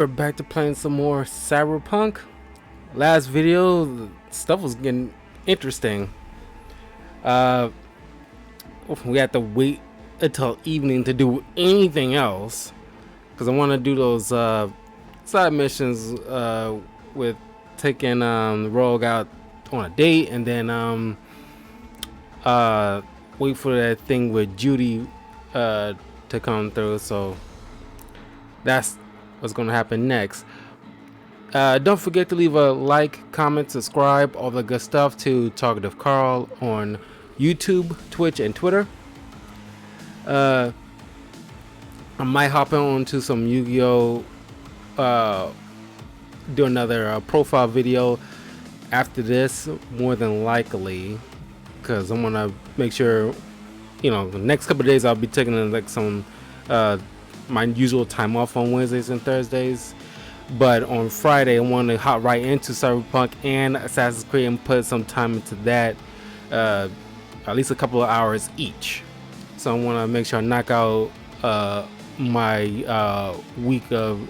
We're back to playing some more Cyberpunk. Last video, stuff was getting interesting. Uh, we had to wait until evening to do anything else because I want to do those side missions with taking Rogue out on a date and then uh, wait for that thing with Judy to come through. So that's what's gonna happen next. Don't forget to leave a like, comment, subscribe, all the good stuff to Talkative Carl on YouTube, Twitch, and Twitter. I might hop on to some Yu-Gi-Oh! Do another profile video after this, more than likely, because I'm gonna make sure, the next couple of days I'll be taking like some my usual time off on Wednesdays and Thursdays. But on Friday, I want to hop right into Cyberpunk and Assassin's Creed and put some time into that, at least a couple of hours each. So I want to make sure I knock out my week of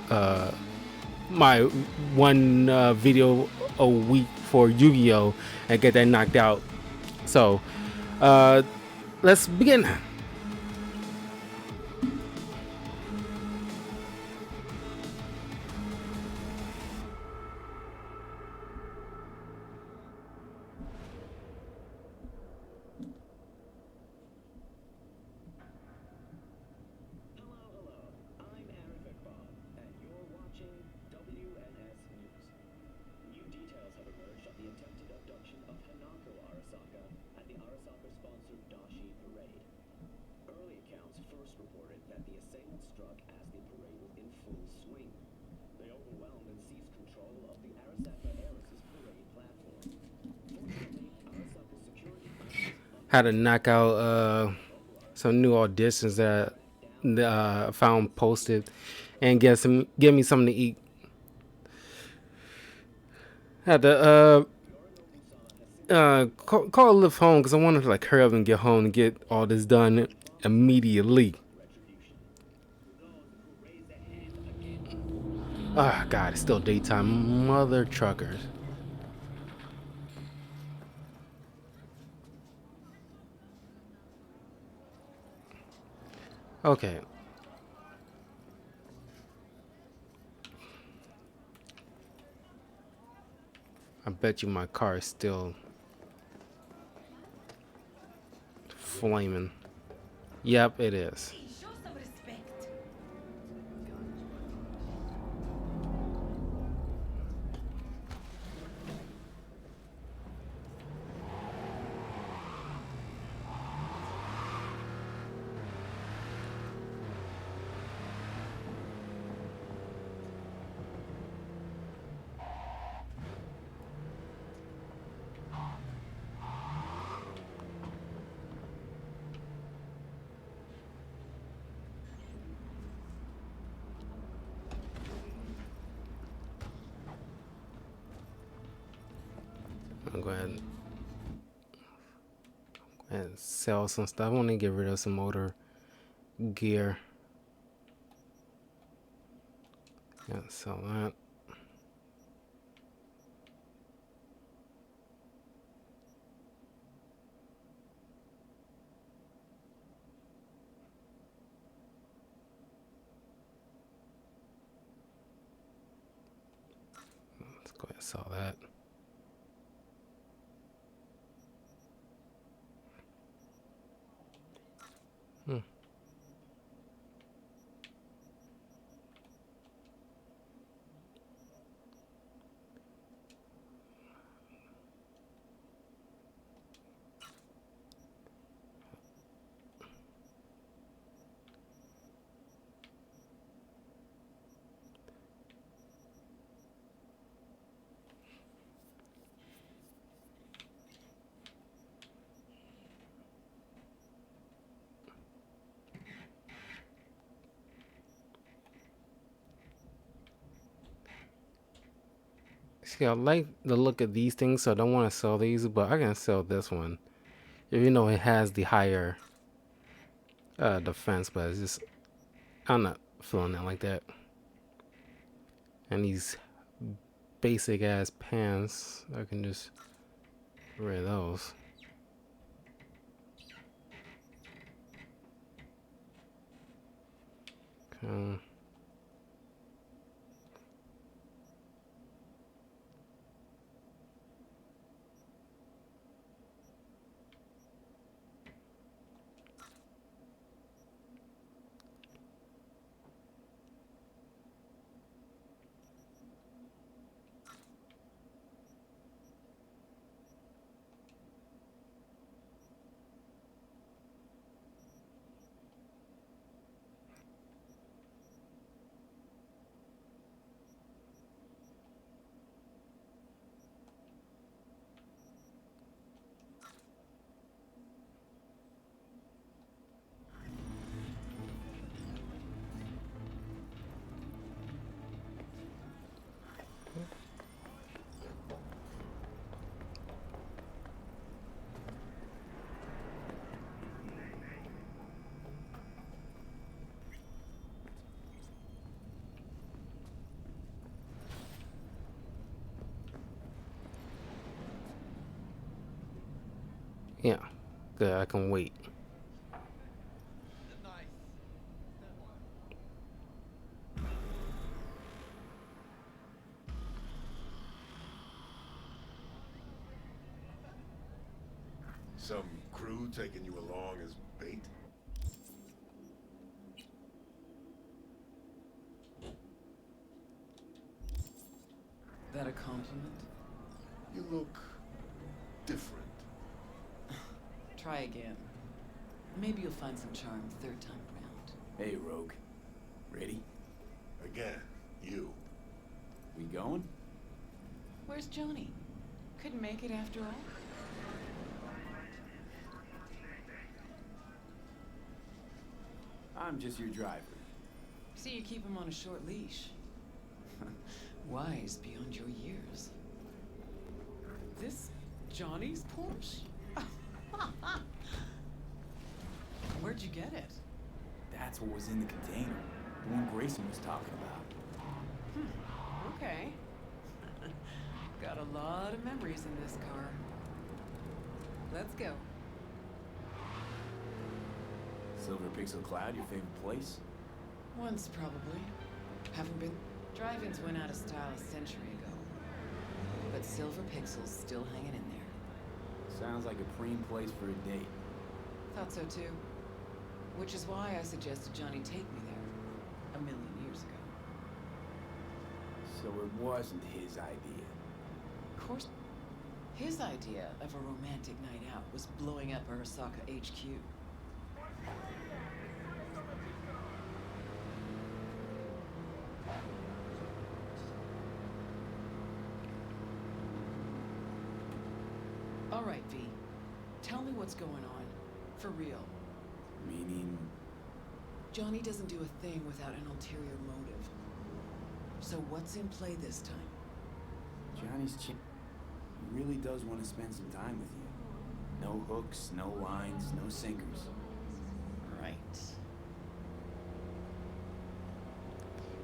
my one video a week for Yu-Gi-Oh! And get that knocked out. So let's begin. Had to knock out some new auditions that I found posted and get me something to eat. Had to call Live home because I wanted to like hurry up and get home and get all this done immediately. Ah, God, it's still daytime. Mother truckers. Okay. I bet you my car is still flaming. Yep, it is. I'll go ahead and sell some stuff. I want to get rid of some motor gear. Yeah, sell that. Let's go ahead and sell that. See, I like the look of these things, so I don't want to sell these, but I can sell this one. Even though it has the higher defense, but it's just, I'm not feeling it like that. And these basic ass pants, I can just get rid of those. Okay. Yeah, good. I can wait. Some crew taking you along as bait? That a compliment? You look different. Try again. Maybe you'll find some charm third time around. Hey, Rogue. Ready? Again, you. We going? Where's Johnny? Couldn't make it after all? I'm just your driver. See, you keep him on a short leash. Wise beyond your years. This Johnny's Porsche? Where'd you get it? That's what was in the container. The one Grayson was talking about. Okay. Got a lot of memories in this car. Let's go. Silver Pixel Cloud, your favorite place? Once, probably. Haven't been. Drive-ins went out of style a century ago. But Silver Pixel's still hanging in there. Sounds like a preem place for a date. Thought so too. Which is why I suggested Johnny take me there. 1,000,000 years ago. So it wasn't his idea. Of course, his idea of a romantic night out was blowing up Arasaka HQ. All right, V. Tell me what's going on. For real. Meaning... Johnny doesn't do a thing without an ulterior motive. So what's in play this time? Johnny's He really does want to spend some time with you. No hooks, no lines, no sinkers. Right.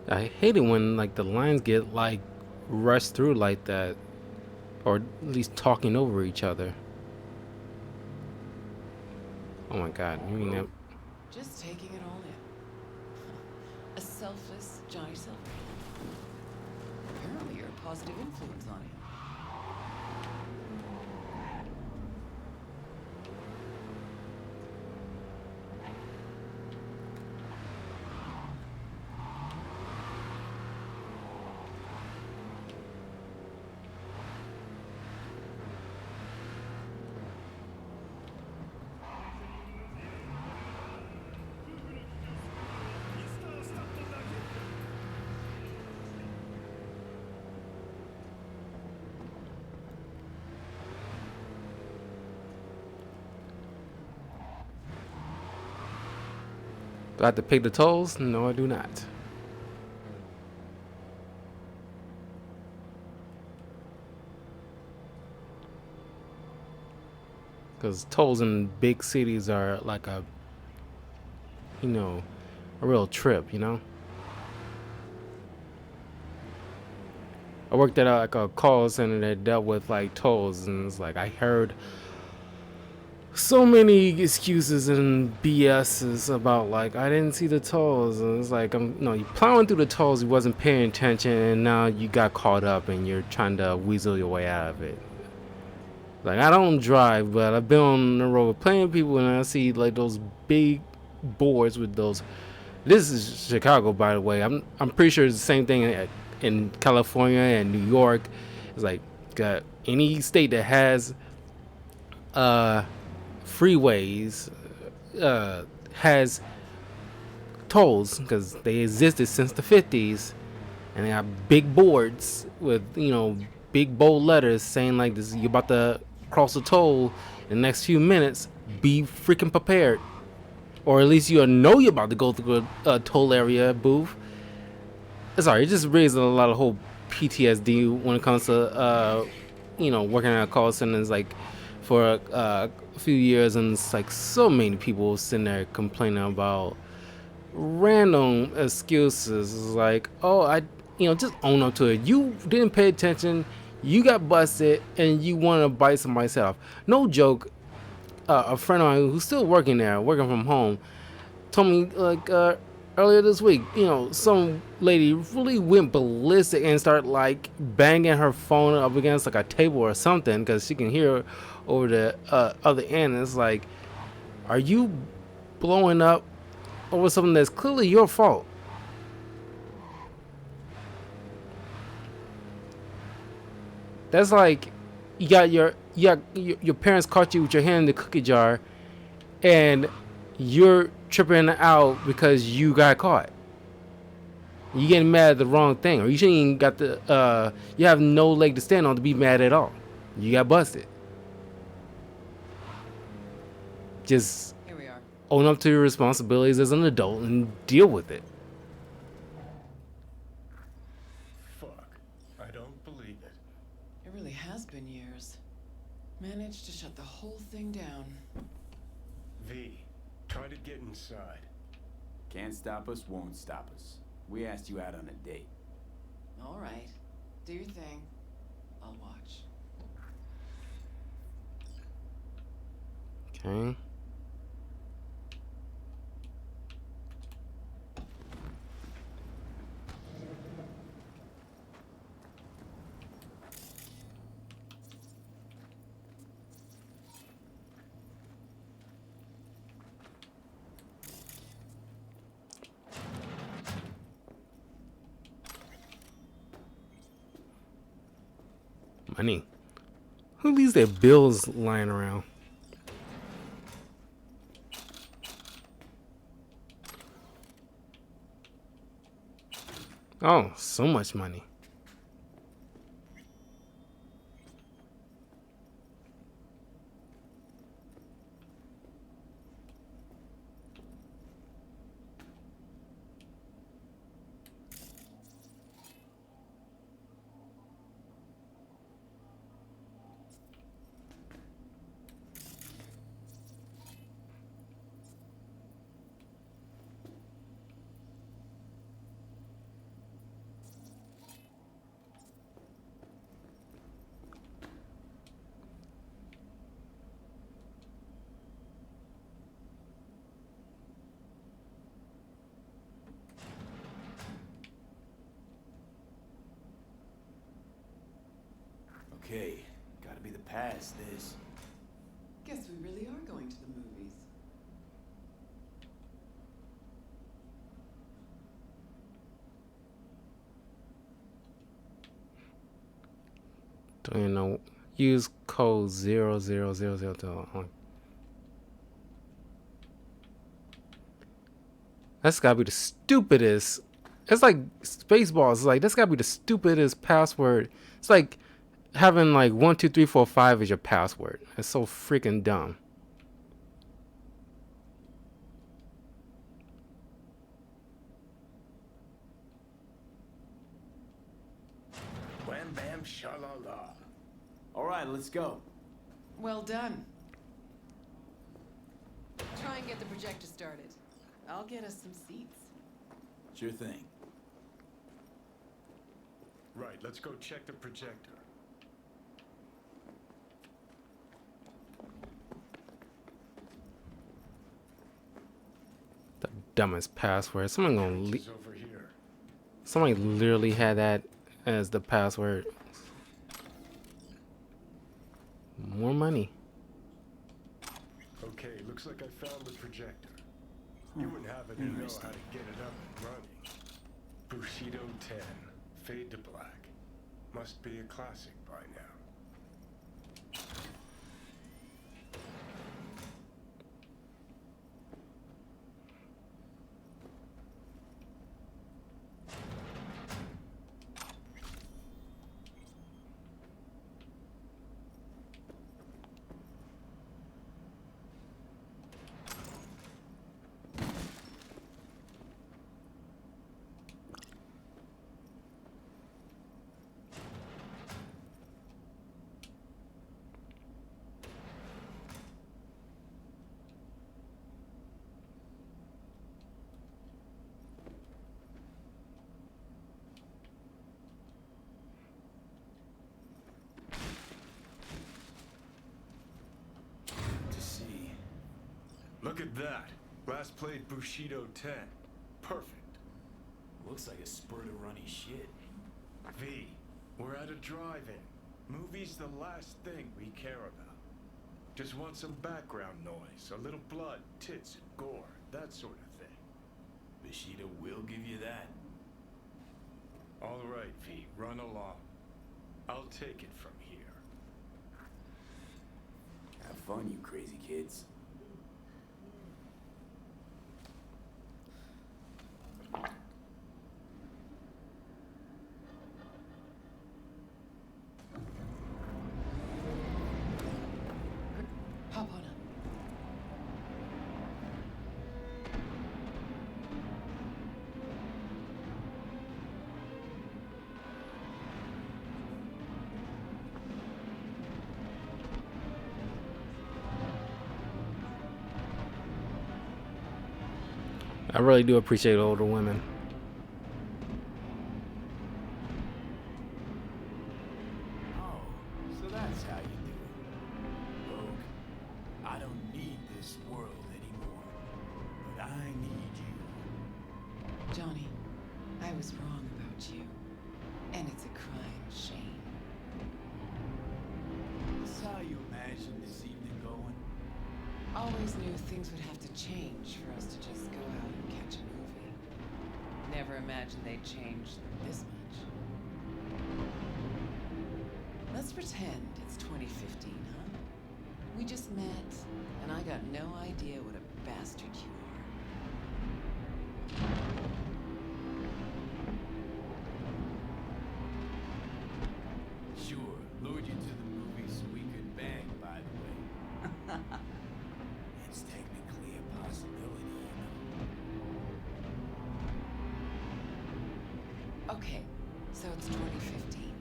I hate it when like the lines get like rushed through like that, or at least talking over each other. Oh my God! You mean that? Just taking it all in. A selfless Johnny Silver. Apparently you're a positive influence on him. Do I have to pay the tolls? No, I do not. Because tolls in big cities are like a, you know, a real trip, you know? I worked at like a call center that dealt with like tolls, and it's like I heard so many excuses and BS's about like I didn't see the tolls, and it's like you plowing through the tolls, you wasn't paying attention, and now you got caught up, and you're trying to weasel your way out of it. Like I don't drive, but I've been on the road with plenty of people, and I see like those big boards with those. This is Chicago, by the way. I'm pretty sure it's the same thing in California and New York. It's like any state that has freeways has tolls because they existed since the 50s, and they have big boards with big bold letters saying like this: you're about to cross a toll in the next few minutes. Be freaking prepared, or at least you'll know you're about to go through a toll area booth. Sorry, it just raises a lot of whole PTSD when it comes to working at a call center. It's like for a few years, and it's like so many people sitting there complaining about random excuses. It's like, oh, just own up to it. You didn't pay attention, you got busted, and you want to bite somebody's head off. No joke. A friend of mine who's still working there, working from home, told me like earlier this week, some lady really went ballistic and started like banging her phone up against like a table or something because she can hear over the other end. And it's like, are you blowing up over something that's clearly your fault? That's like your parents caught you with your hand in the cookie jar, and you're tripping out because you got caught. You getting mad at the wrong thing, or you shouldn't even got the you have no leg to stand on to be mad at all. You got busted. Just Here we are. own up to your responsibilities as an adult and deal with it. Fuck. I don't believe it. It really has been years. Managed to shut the whole thing down. V, try to get inside. Can't stop us, won't stop us. We asked you out on a date. All right. Do your thing. I'll watch. Okay. Money. Who leaves their bills lying around? Oh, so much money. Okay, gotta be the past, this. Guess we really are going to the movies. Don't even know. Use code 0000 to. That's gotta be the stupidest. It's like Spaceballs. It's like that's gotta be the stupidest password. It's like having like 12345 as your password. It's so freaking dumb. Wham bam shalala. All right, let's go. Well done. Try and get the projector started. I'll get us some seats. Sure thing. Right, let's go check the projector. The dumbest password. Someone gonna Is over here. somebody literally had that as the password. More money. Okay, looks like I found the projector. You would have it and know how to get it up and running. Bushido 10. Fade to black. Must be a classic by now. To see. Look at that. Last played Bushido 10. Perfect. Looks like a spurt of runny shit. V, we're at a drive-in. Movie's the last thing we care about. Just want some background noise, a little blood, tits, and gore, that sort of thing. Bushido will give you that. All right, V, run along. I'll take it from here. Have fun, you crazy kids. Hop on up. I really do appreciate older women. Oh, so that's how you do it. Rogue, I don't need this world anymore, but I need you. Johnny, I was wrong about you. And it's a crying shame. This how you imagine this evening going? Always knew things would have to change for us to just go out and catch a movie. Never imagined they'd change this much. Let's pretend it's 2015, huh? We just met, and I got no idea what a bastard you are. Sure, lured you to the movies so we could bang, by the way. It's technically a possibility, Okay, so it's 2015.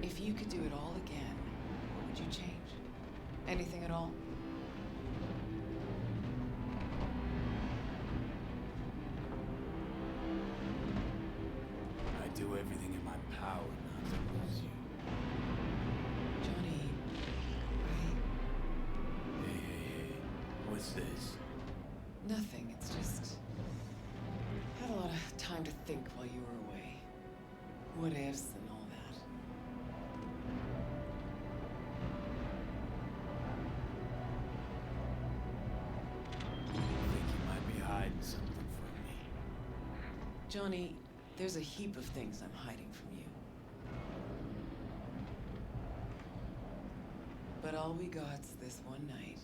If you could do it all again, what would you change? Anything at all? I'd do everything in my power not to lose you. Johnny, Hey, what's this? nothing. It's just... had a lot of time to think while you were away. What ifs and all that. I think you might be hiding something from me. Johnny, there's a heap of things I'm hiding from you. But all we got's this one night.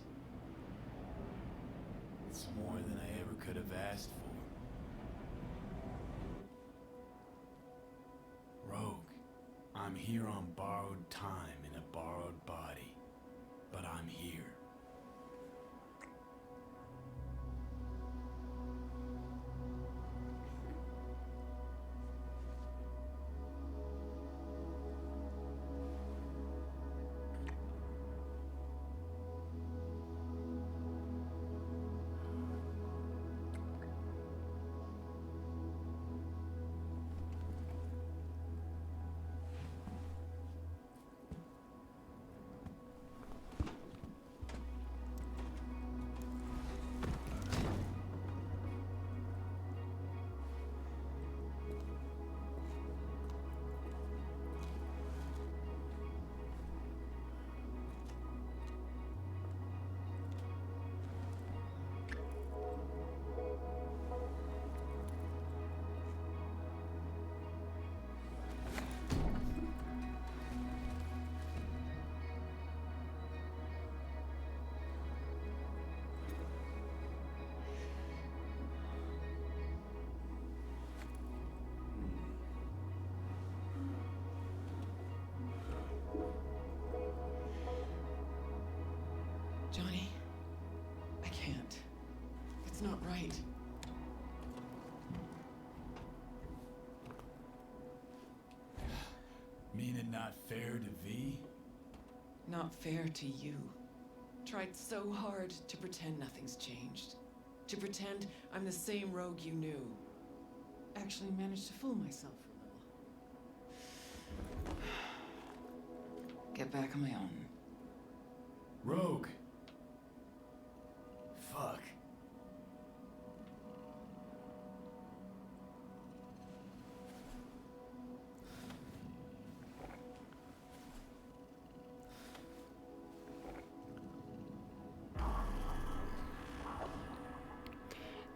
It's more than I ever could have asked for. Rogue, I'm here on borrowed time in a borrowed body, but I'm here. right. Mean it not fair to V? Not fair to you. Tried so hard to pretend nothing's changed. To pretend I'm the same rogue you knew. Actually managed to fool myself for a little. Get back on my own. Rogue. Fuck.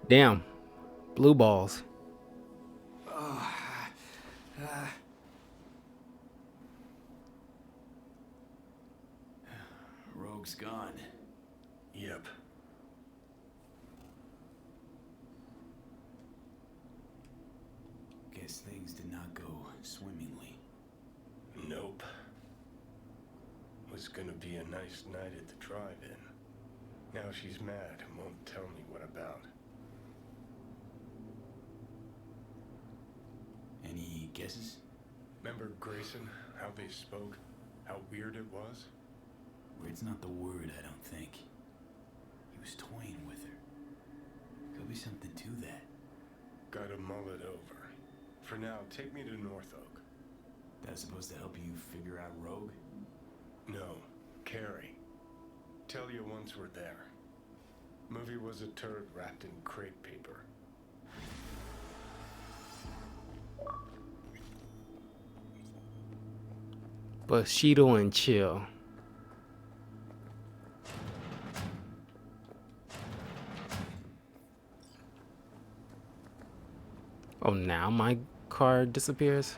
Damn. Blue balls. Rogue's gone. Yep. Guess things did not go swimmingly. Nope. Was gonna be a nice night at the drive-in. Now she's mad and won't tell me what about. Any guesses? Remember Grayson, how they spoke? How weird it was? Weird's not the word, I don't think. He was toying with her. Could be something to that. Gotta mull it over. For now, take me to North Oak. That's supposed to help you figure out Rogue? No, Carrie. Tell you once we're there. Movie was a turd wrapped in crepe paper. Bushido and chill. Oh, now my car disappears?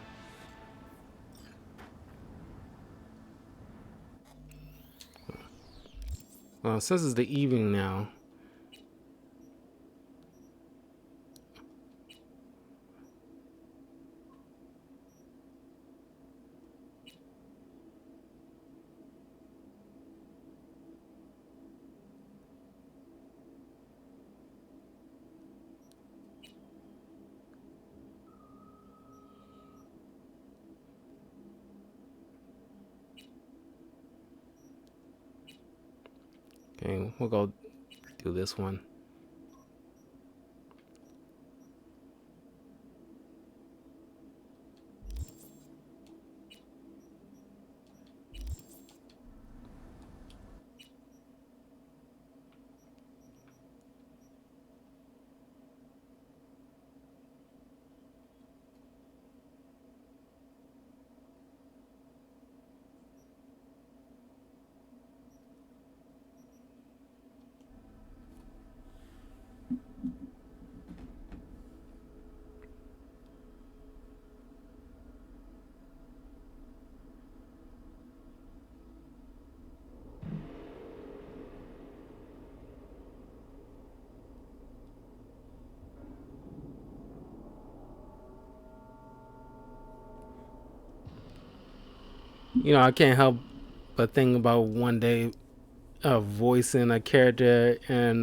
Well, since it's the evening now. Okay, we'll go do this one. You know, I can't help but think about one day voicing a character in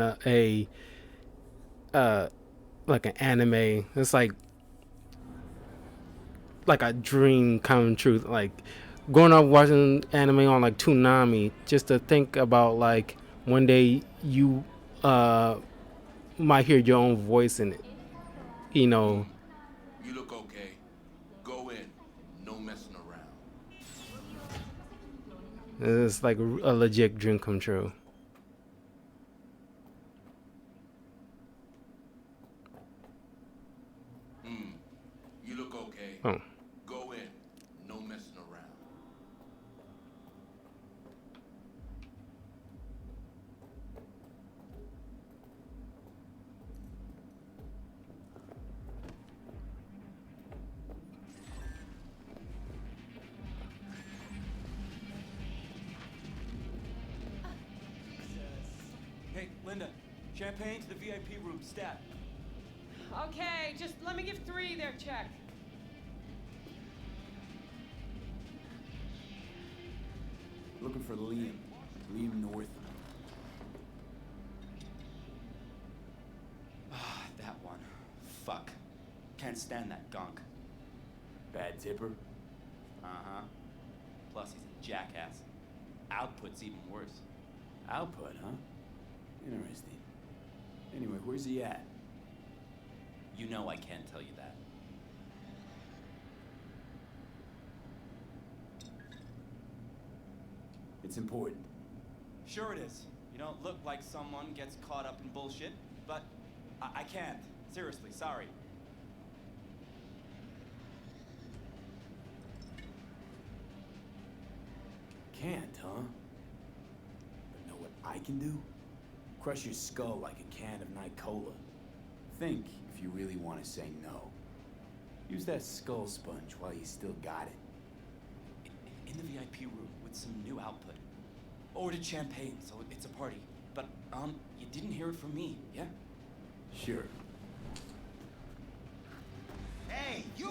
like an anime. It's like a dream come true. Like growing up watching anime on like Toonami, just to think about like one day you might hear your own voice in it. You know, You look okay. Go in. No messing around. it's like a legit dream come true. You look okay. Oh. Go in. No messing around. Hey, Linda, champagne to the VIP room, stat. Okay, just let me give 3 their check. Looking for Liam. Liam North. can't stand that gunk. Bad tipper? Uh-huh. Plus he's a jackass. Output's even worse. Output, huh? Interesting. Anyway, where's he at? You know I can't tell you that. It's important. Sure it is. You don't look like someone gets caught up in bullshit, but I can't. Seriously, sorry. Can't, huh? But know what I can do? Crush your skull like a can of Nicola. Think if you really want to say no. Use that skull sponge while you still got it. In the VIP room with some new output. Ordered champagne, so it's a party. But, you didn't hear it from me, yeah? Sure. Hey, you!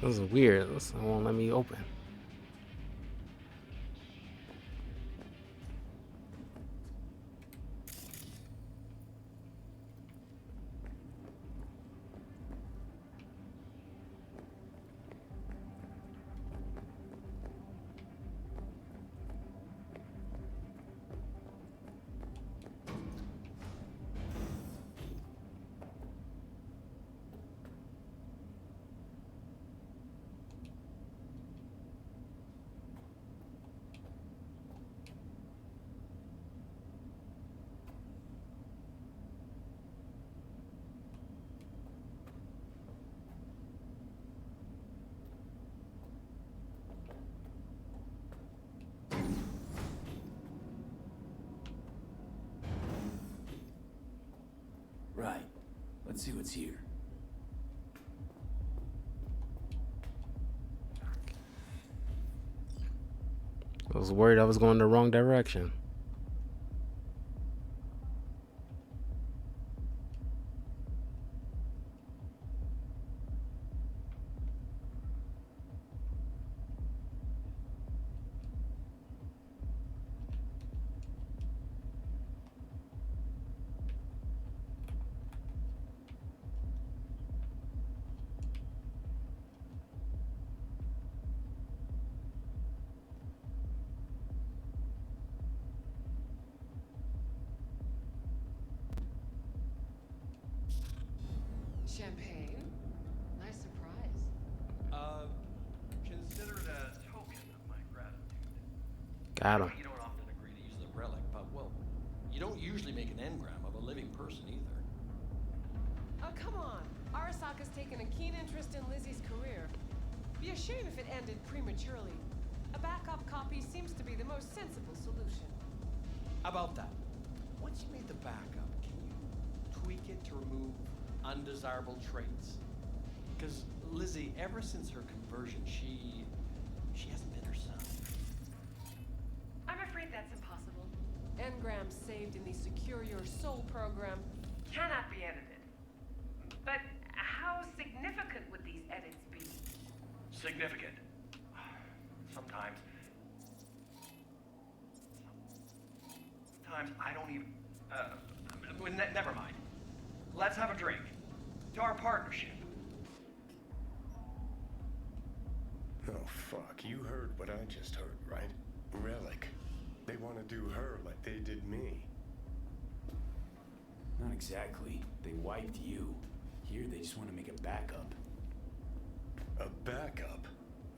This is weird. This won't let me open. Right. Let's see what's here. I was worried I was going the wrong direction. Champagne? Nice surprise. Consider it a token of my gratitude. Got him. You don't often agree to use the relic, but, well, you don't usually make an engram of a living person either. Oh, come on. Arasaka's taken a keen interest in Lizzie's career. Be a shame if it ended prematurely. A backup copy seems to be the most sensible solution. About that, once you made the backup, can you tweak it to remove undesirable traits? Because Lizzie, ever since her conversion, she hasn't been herself. I'm afraid that's impossible. Engrams saved in the Secure Your Soul program cannot be edited. But how significant would these edits be? Significant. Sometimes I don't even. Never mind. Let's have a drink. To our partnership. Oh, fuck. You heard what I just heard, right? Relic. They want to do her like they did me. Not exactly. They wiped you. Here, they just want to make a backup. A backup?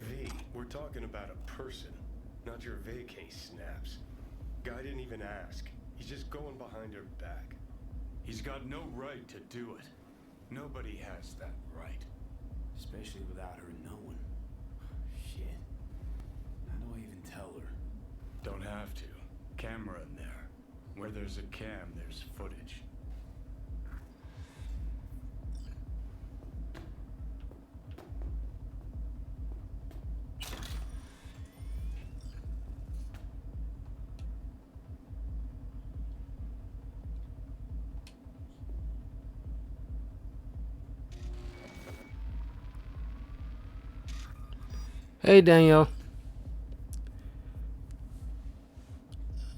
V, we're talking about a person, not your vacay snaps. Guy didn't even ask. He's just going behind her back. He's got no right to do it. Nobody has that right. Especially without her knowing. Shit. How do I even tell her? Don't have to. Camera in there. Where there's a cam, there's footage. Hey, Daniel.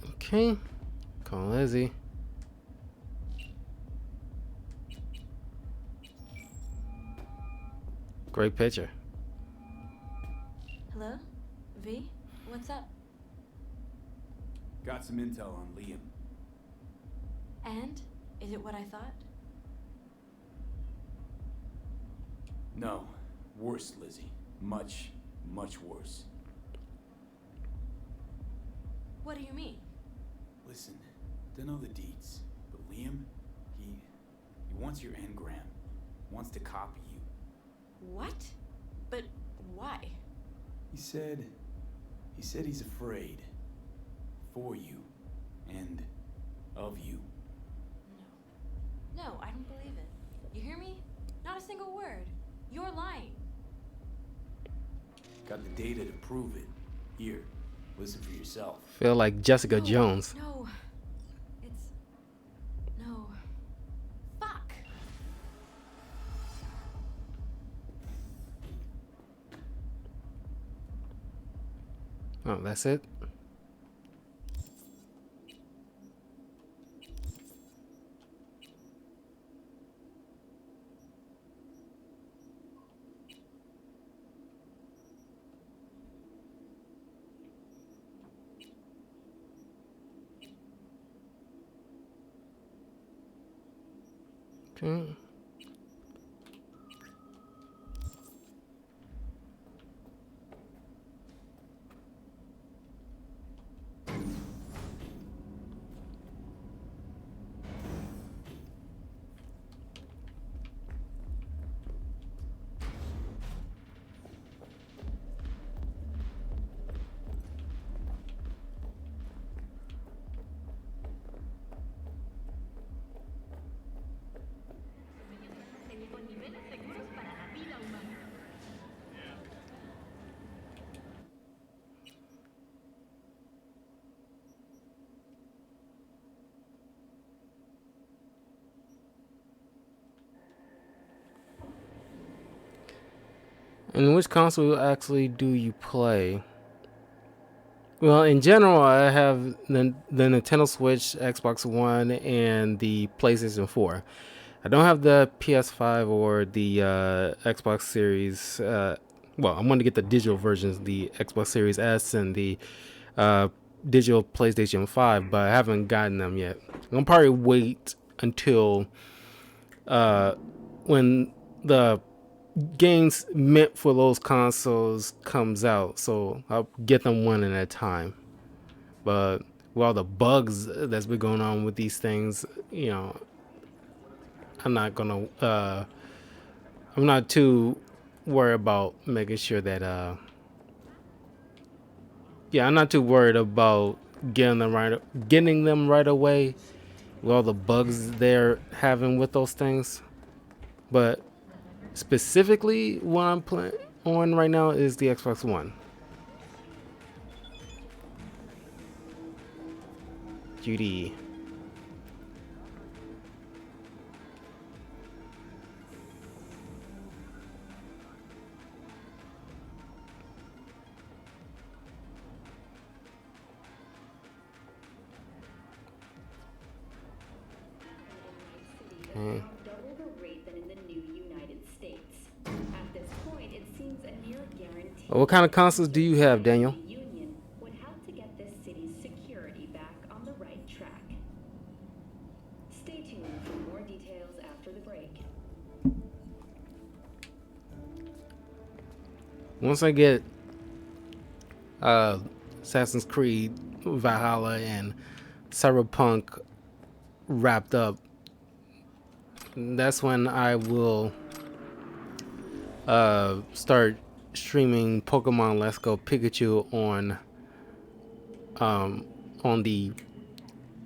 Okay. Call Lizzie. Great picture. Hello? V? What's up? Got some intel on Liam. And? Is it what I thought? No. Worse, Lizzie. Much, much worse. What do you mean? Listen, don't know the deeds, but Liam, he wants your engram. Wants to copy you. What? But why? He said he's afraid. For you. And of you. No. No, I don't believe it. You hear me? Not a single word. You're lying. Got the data to prove it. Here, listen for yourself. Feel like Jessica No, Jones. No. It's... No. Fuck! Oh, that's it? Okay. And which console actually do you play? Well, in general, I have the Nintendo Switch, Xbox One, and the PlayStation 4. I don't have the PS5 or the Xbox Series. Well, I'm going to get the digital versions, the Xbox Series S and the digital PlayStation 5, but I haven't gotten them yet. I'll probably wait until when the games meant for those consoles comes out, so I'll get them one at a time. But with all the bugs that's been going on with these things, I'm not gonna I'm not too worried about making sure that I'm not too worried about getting them right away with all the bugs they're having with those things. But specifically what I'm playing on right now is the Xbox One. Judy. Okay. Double the rate than in the new United States. At this point, it seems a near guarantee. What kind of consoles do you have, Daniel? The Union would help to get this city's security back on the right track. Stay tuned for more details after the break. Once I get Assassin's Creed Valhalla and Cyberpunk wrapped up, that's when I will start streaming Pokemon Let's Go Pikachu on the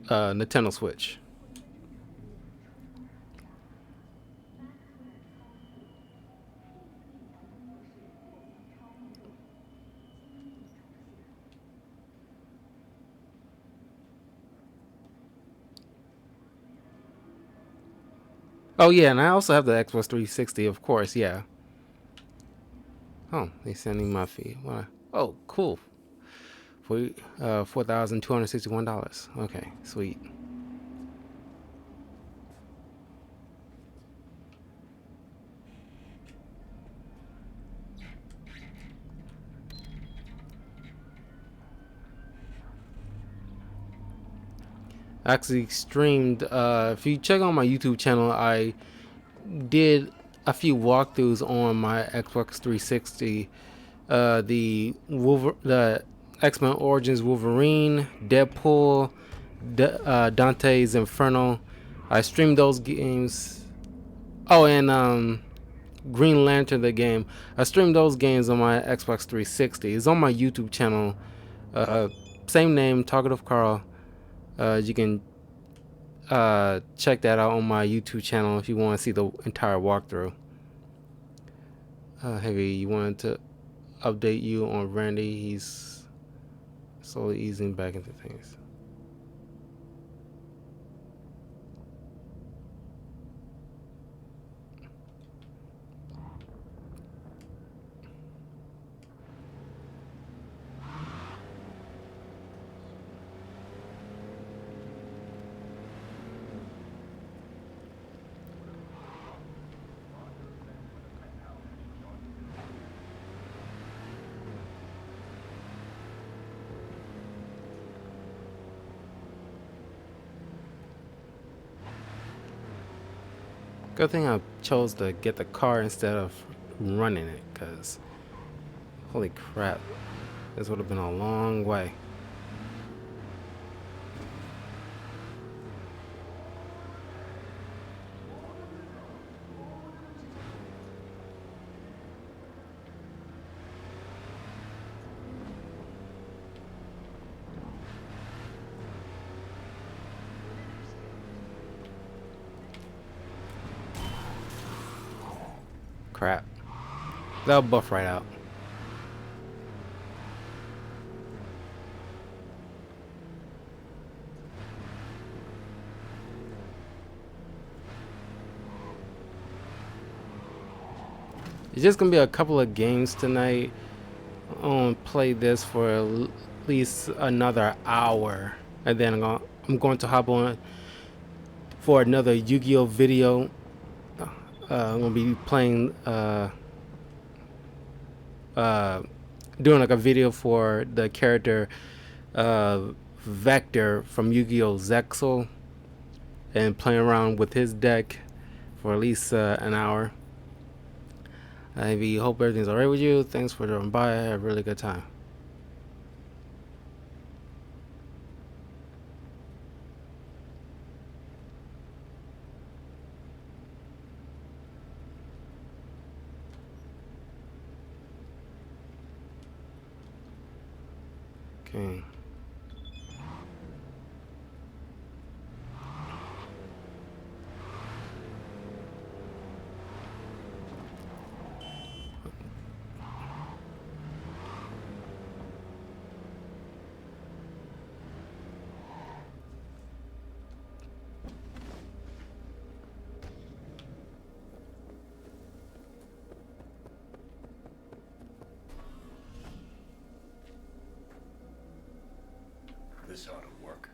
Nintendo Switch. Oh yeah, and I also have the Xbox 360, of course. Yeah. Oh, they sending my fee. What? Oh, cool. For $4,261. Okay, sweet. I actually streamed. If you check on my YouTube channel, I did a few walkthroughs on my Xbox 360. The X-Men Origins Wolverine, Deadpool, Dante's Inferno. I streamed those games. Oh, and Green Lantern the game. I streamed those games on my Xbox 360. It's on my YouTube channel. Same name, Talkative Carl. You can check that out on my YouTube channel if you want to see the entire walkthrough. Heavy, you wanted to update you on Randy. He's slowly easing back into things. Good thing I chose to get the car instead of running it, because holy crap, this would have been a long way. Crap. That'll buff right out. It's just gonna be a couple of games tonight. I'm gonna play this for at least another hour, and then I'm going to hop on for another Yu-Gi-Oh video. I'm gonna be playing, doing like a video for the character Vector from Yu-Gi-Oh Zexal, and playing around with his deck for at least an hour. I hope everything's alright with you. Thanks for dropping by. I had a really good time. Okay. This ought to work.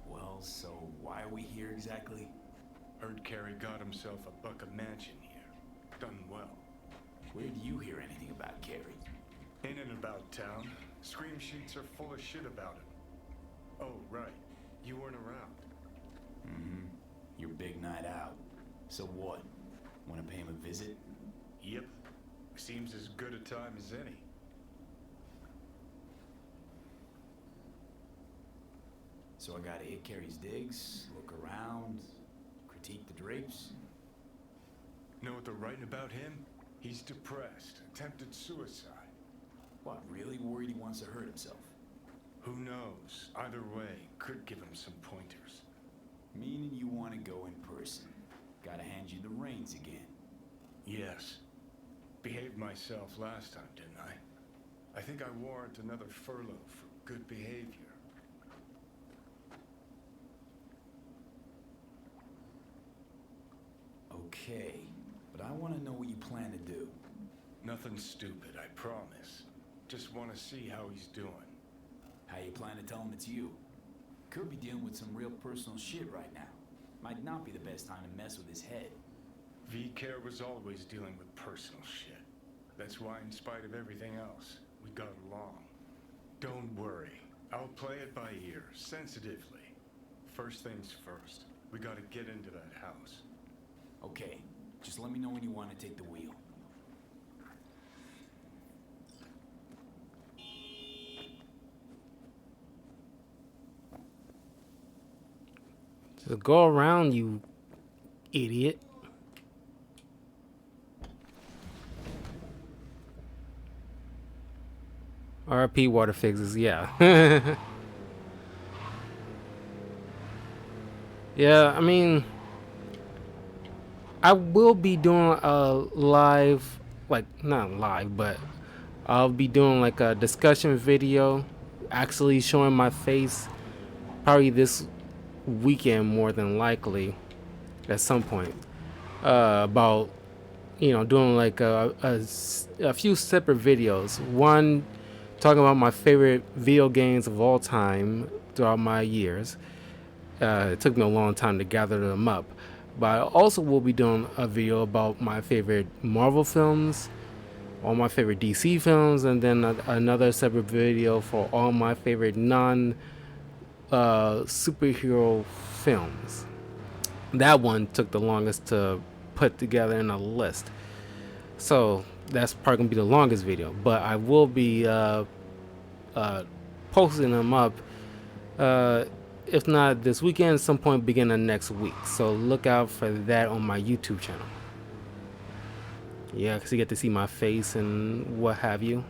Well, so why are we here exactly? Heard Carey got himself a buck a mansion here. Done well. Where do you hear anything about Carey? In and about town. Scream sheets are full of shit about him. Oh, right. You weren't around. Mm-hmm. Your big night out. So what? Want to pay him a visit? Yep. Seems as good a time as any. So I gotta hit Carey's digs, look around, critique the drapes? Know what they're writing about him? He's depressed, attempted suicide. What, really worried he wants to hurt himself? Who knows? Either way, could give him some pointers. Meaning you want to go in person. Gotta hand you the reins again. Yes. Behaved myself last time, didn't I? I think I warrant another furlough for good behavior. Okay, but I want to know what you plan to do. Nothing stupid, I promise. Just want to see how he's doing. How you plan to tell him it's you? Could be dealing with some real personal shit right now. Might not be the best time to mess with his head. V-Care was always dealing with personal shit. That's why, in spite of everything else, we got along. Don't worry. I'll play it by ear, sensitively. First things first. We gotta get into that house. Okay, just let me know when you want to take the wheel. Just go around, you idiot. RP water fixes, yeah. Yeah, I mean, I will be doing a live, like, not live, but I'll be doing like a discussion video, actually showing my face, probably this weekend more than likely, at some point, about, you know, doing like a few separate videos. One talking about my favorite video games of all time throughout my years. It took me a long time to gather them up. But I also will be doing a video about my favorite Marvel films, all my favorite DC films, and then another separate video for all my favorite non-superhero films. That one took the longest to put together in a list. So that's probably going to be the longest video. But I will be posting them up, if not this weekend, at some point beginning of next week. So look out for that on my YouTube channel. Yeah, because you get to see my face and what have you.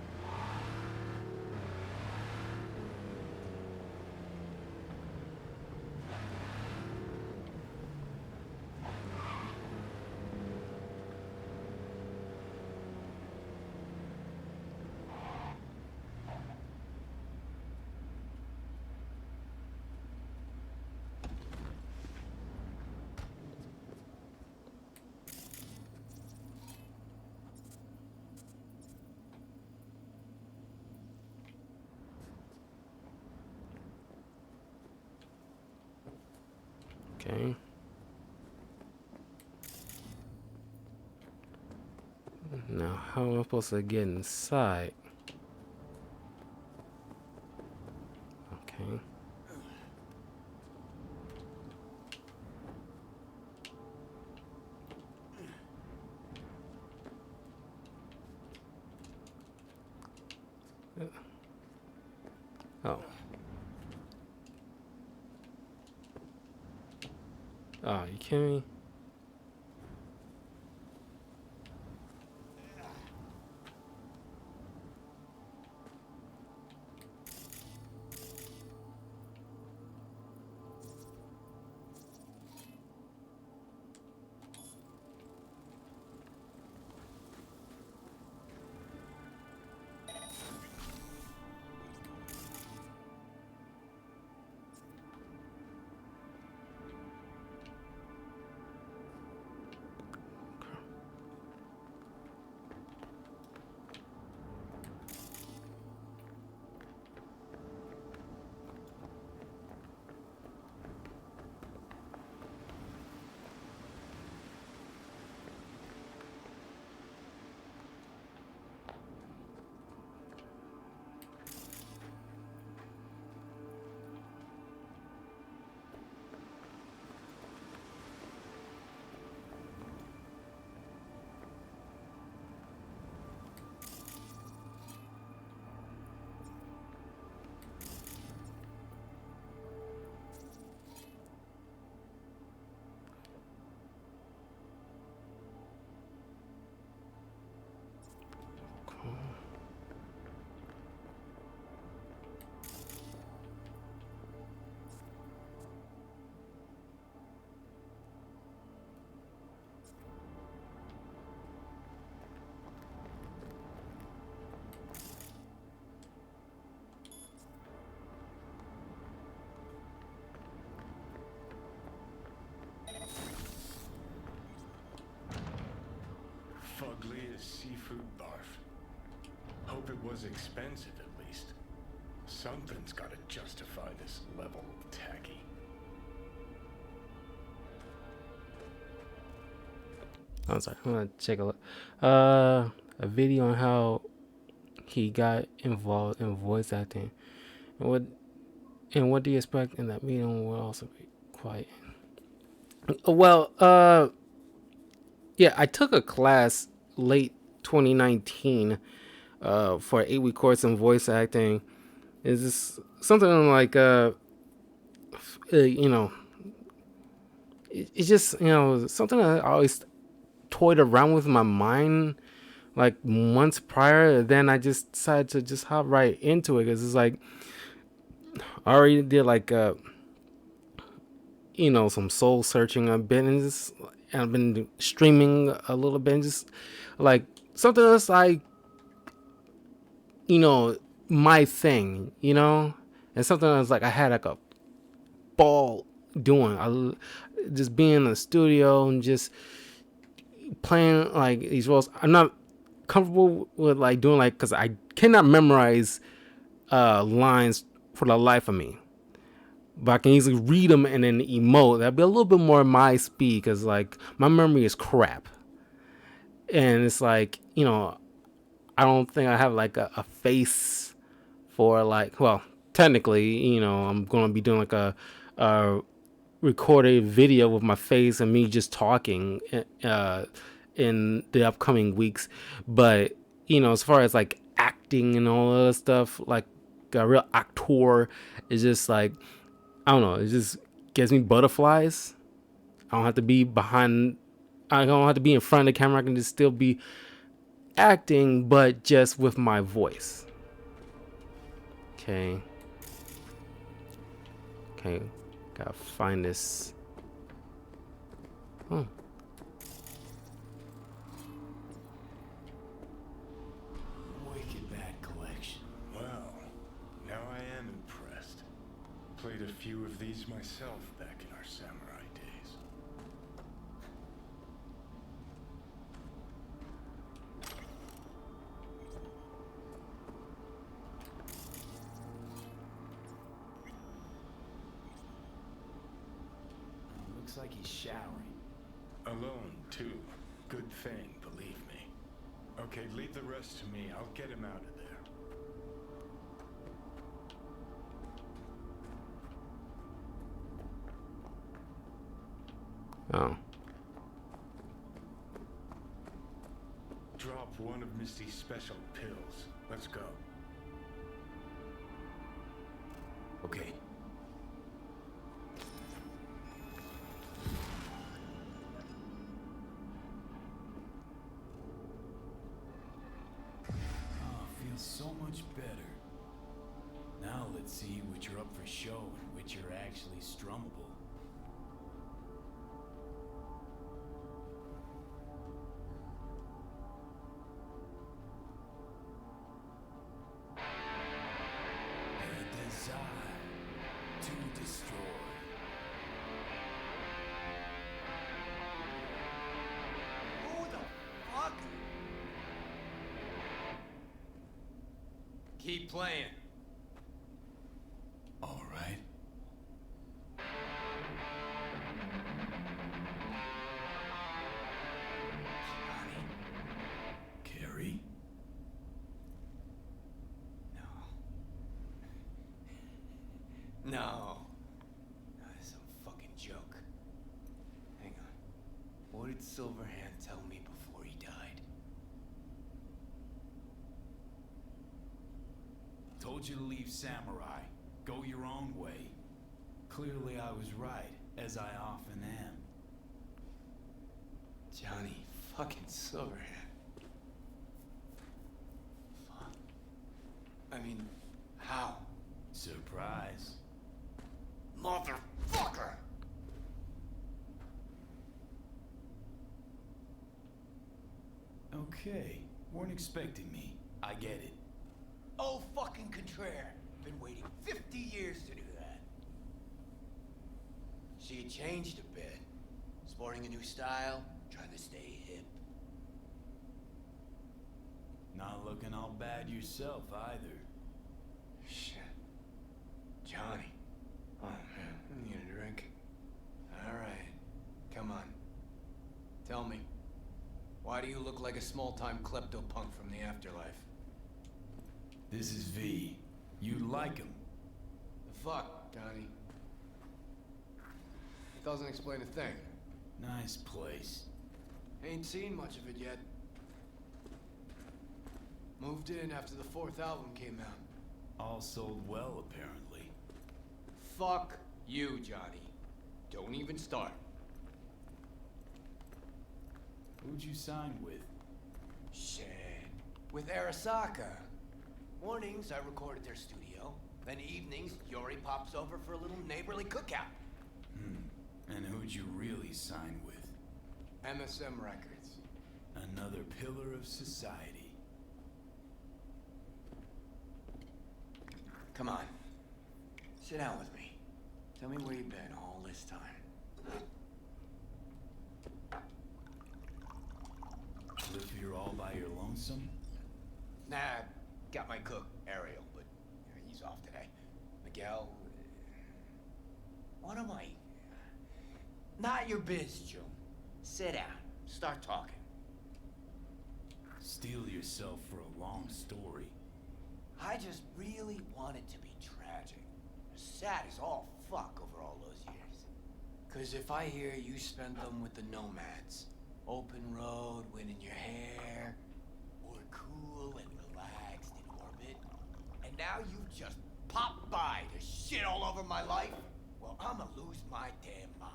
Okay. Now, how am I supposed to get inside? Okay. Oh. Oh, you kidding me? Fugly as seafood barf. Hope it was expensive at least. Something's gotta justify this level of tacky. I'm sorry, I'm gonna check a look. A video on how he got involved in voice acting. And what do you expect in that meeting will also be quiet? Well, yeah, I took a class late 2019 for an 8-week course in voice acting. Is this something like you know, it's just, you know, something I always toyed around with in my mind like months prior. Then I just decided to just hop right into it because it's like I already did like you know, some soul searching a bit, and just and I've been streaming a little bit, and just like something else I, you know, my thing, you know, and something else like I had like a ball doing. I just being in the studio and just playing like these roles. I'm not comfortable with like doing like, because I cannot memorize lines for the life of me, but I can easily read them and then emote. That'd be a little bit more my speed because like my memory is crap, and it's like, you know, I don't think I have like a face for like, well, technically, you know, I'm gonna be doing like a recorded video with my face and me just talking in the upcoming weeks. But you know, as far as like acting and all of that stuff, like a real actor is just like, I don't know, it just gives me butterflies. I don't have to be behind, I don't have to be in front of the camera. I can just still be acting, but just with my voice. Okay. Okay. Gotta find this. Oh. Wicked bad collection. Well, now I am impressed. Played a few of these myself back in our samurai days. Looks like he's showering. Alone, too. Good thing, believe me. Okay, leave the rest to me. I'll get him out of there. Oh. Drop one of Misty's special pills. Let's go. Okay. Feels so much better. Now let's see which are up for show and which are actually strummable. A desire to destroy. Who the fuck? Keep playing. All right. Carrie? No. That's some fucking joke. Hang on. What did Silverhand tell me before he died? Told you to leave Samurai. Go your own way. Clearly I was right, as I often am. Johnny fucking Silverhand. Fuck. I mean, how? Surprise. Motherfucker! Okay, weren't expecting me. I get it. Oh, fucking contraire. Been waiting 50 years to do that. She had changed a bit. Sporting a new style, trying to stay hip. looking all bad yourself either. Shit. Johnny. Oh man, I need a drink. Alright. Come on. Tell me. Why do you look like a small-time klepto-punk from the afterlife? This is V. You like him. The fuck, Johnny? It doesn't explain a thing. Nice place. Ain't seen much of it yet. Moved in after the 4th album came out. All sold well, apparently. Fuck you, Johnny. Don't even start. Who'd you sign with? Shit. With Arasaka. Mornings, I record at their studio. Then evenings, Yori pops over for a little neighborly cookout. And who'd you really sign with? MSM Records. Another pillar of society. Come on. Sit down with me. Tell me where you've been all this time. Live here all by your lonesome? Nah, got my cook, Ariel, but he's off today. Miguel... What am I... Not your biz, June. Sit down. Start talking. Steel yourself for a long story. I just really want it to be tragic. Sad as all fuck over all those years. 'Cause if I hear you spent them with the Nomads, open road, wind in your hair, or cool and relaxed in orbit, and now you've just popped by to shit all over my life, well, I'ma lose my damn mind.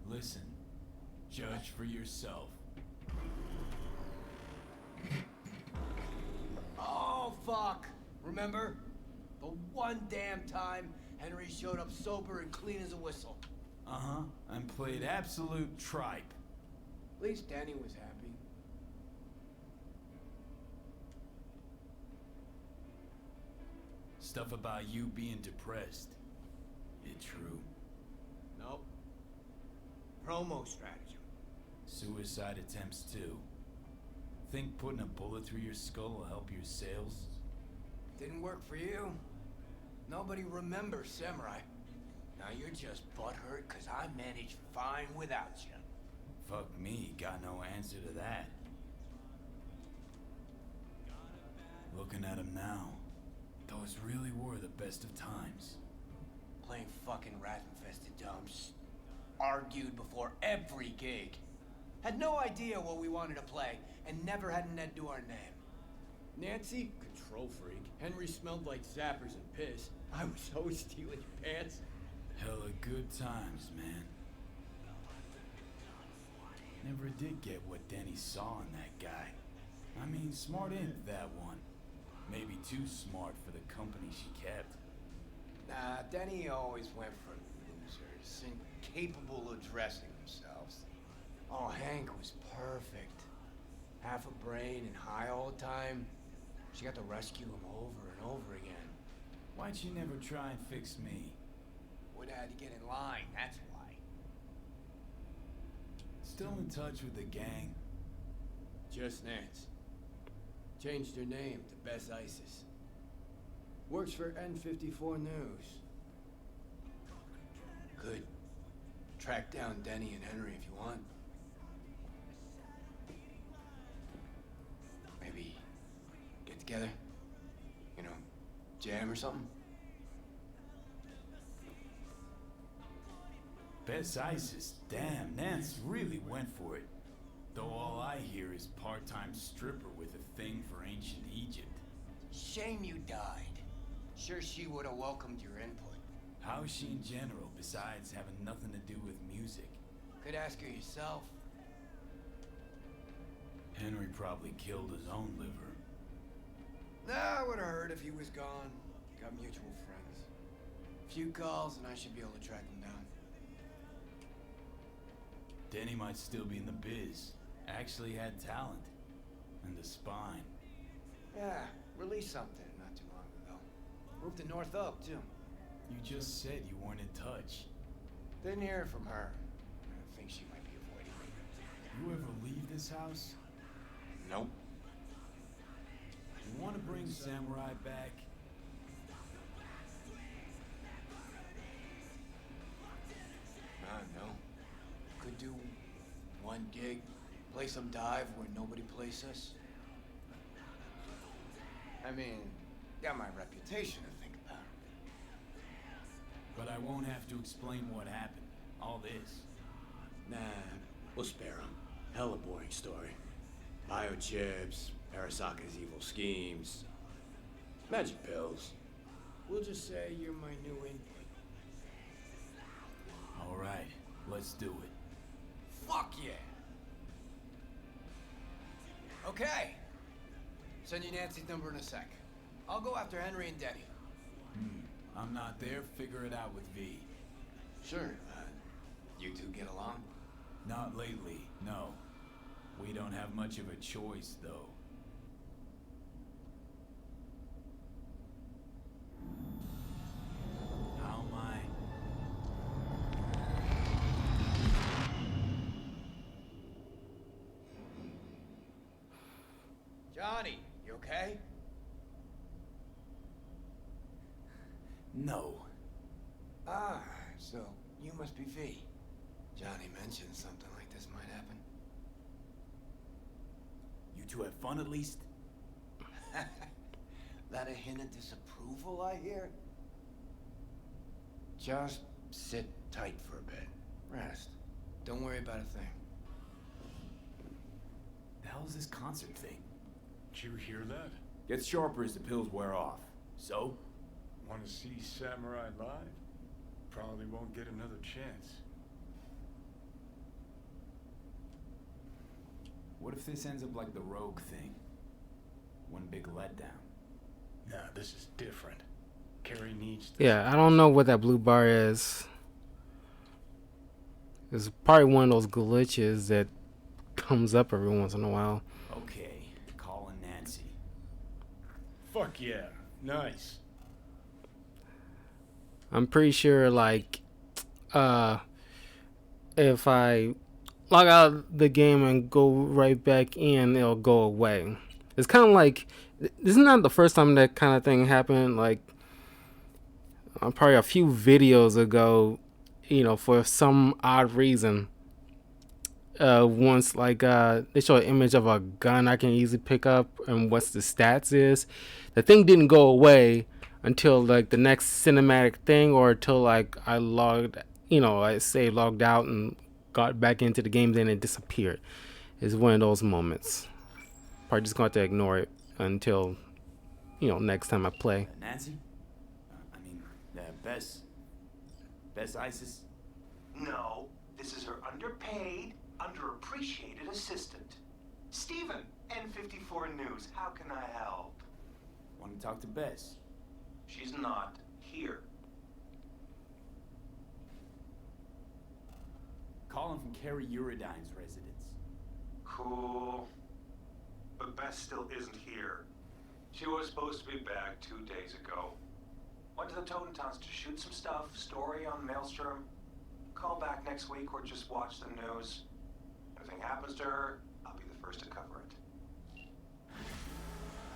Listen, judge for yourself. Oh, fuck! Remember? The one damn time Henry showed up sober and clean as a whistle. Uh-huh, and played absolute tripe. At least Danny was happy. Stuff about you being depressed. It true? Nope. Promo stratagem. Suicide attempts too. Think putting a bullet through your skull will help your sales? Didn't work for you. Nobody remembers Samurai. Now you're just butthurt because I managed fine without you. Fuck me, got no answer to that. Looking at him now, those really were the best of times. Playing fucking rat-infested dumps. Argued before every gig. Had no idea what we wanted to play, and never had an end to our name. Nancy, control freak. Henry smelled like zappers and piss. I was always stealing your pants. Hella good times, man. Never did get what Denny saw in that guy. I mean, smart imp, that one. Maybe too smart for the company she kept. Nah, Denny always went for losers, incapable of dressing themselves. Oh, Hank was perfect. Half a brain and high all the time. She got to rescue him over and over again. Why'd you never try and fix me? Would've had to get in line, that's why. Still in touch with the gang? Just Nance. Changed her name to Bess Isis. Works for N54 News. Could track down Denny and Henry if you want. Maybe get together? You know, jam or something? Bess Isis, damn, Nance really went for it. Though all I hear is part-time stripper with a thing for ancient Egypt. Shame you died. Sure she would have welcomed your input. How is she in general, besides having nothing to do with music? Could ask her yourself. Henry probably killed his own liver. Nah, I would have heard if he was gone. Got mutual friends. Few calls and I should be able to track him down. Denny might still be in the biz. Actually had talent. And a spine. Yeah, released something not too long ago. Moved to North Oak, too. You just said you weren't in touch. Didn't hear from her. I think she might be You ever leave this house? Nope. You want to bring Samurai back? No. Could do one gig, play some dive where nobody plays us. I mean, got my reputation to think about. But I won't have to explain what happened. All this. Nah, we'll spare him. Hella boring story. Biochips, Arasaka's evil schemes, magic pills. We'll just say you're my new input. All right, let's do it. Fuck yeah! Okay. Send you Nancy's number in a sec. I'll go after Henry and Denny. I'm not there. Figure it out with V. Sure. You two get along? Not lately, no. We don't have much of a choice, though. How am I? Johnny, you okay? No. Ah, so you must be V. Johnny mentioned something like this might happen. You two have fun at least? That a hint of disapproval, I hear? Just sit tight for a bit. Rest. Don't worry about a thing. The hell is this concert thing? Did you hear that? Gets sharper as the pills wear off. So? Want to see Samurai live? Probably won't get another chance. What if this ends up like the Rogue thing? One big letdown. Nah, this is different. Carrie needs this. Yeah, I don't know what that blue bar is. It's probably one of those glitches that comes up every once in a while. Okay, calling Nancy. Fuck yeah. Nice. I'm pretty sure, like, if I log out of the game and go right back in, it'll go away. It's kind of like, this is not the first time that kind of thing happened. Like, probably a few videos ago, you know, for some odd reason, once, like, they show an image of a gun I can easily pick up and what's the stats is. The thing didn't go away until, like, the next cinematic thing, or until, like, I logged out and got back into the game, then it disappeared. It's one of those moments. Probably just going to ignore it until, next time I play. Nancy? Bess Isis? No, this is her underpaid, underappreciated assistant. Steven, N54 News, how can I help? Want to talk to Bess? She's not here. Calling from Carrie Uridine's residence. Cool. But Bess still isn't here. She was supposed to be back 2 days ago. Went to the Totentowns to shoot some stuff, story on Maelstrom. Call back next week or just watch the news. If anything happens to her, I'll be the first to cover it.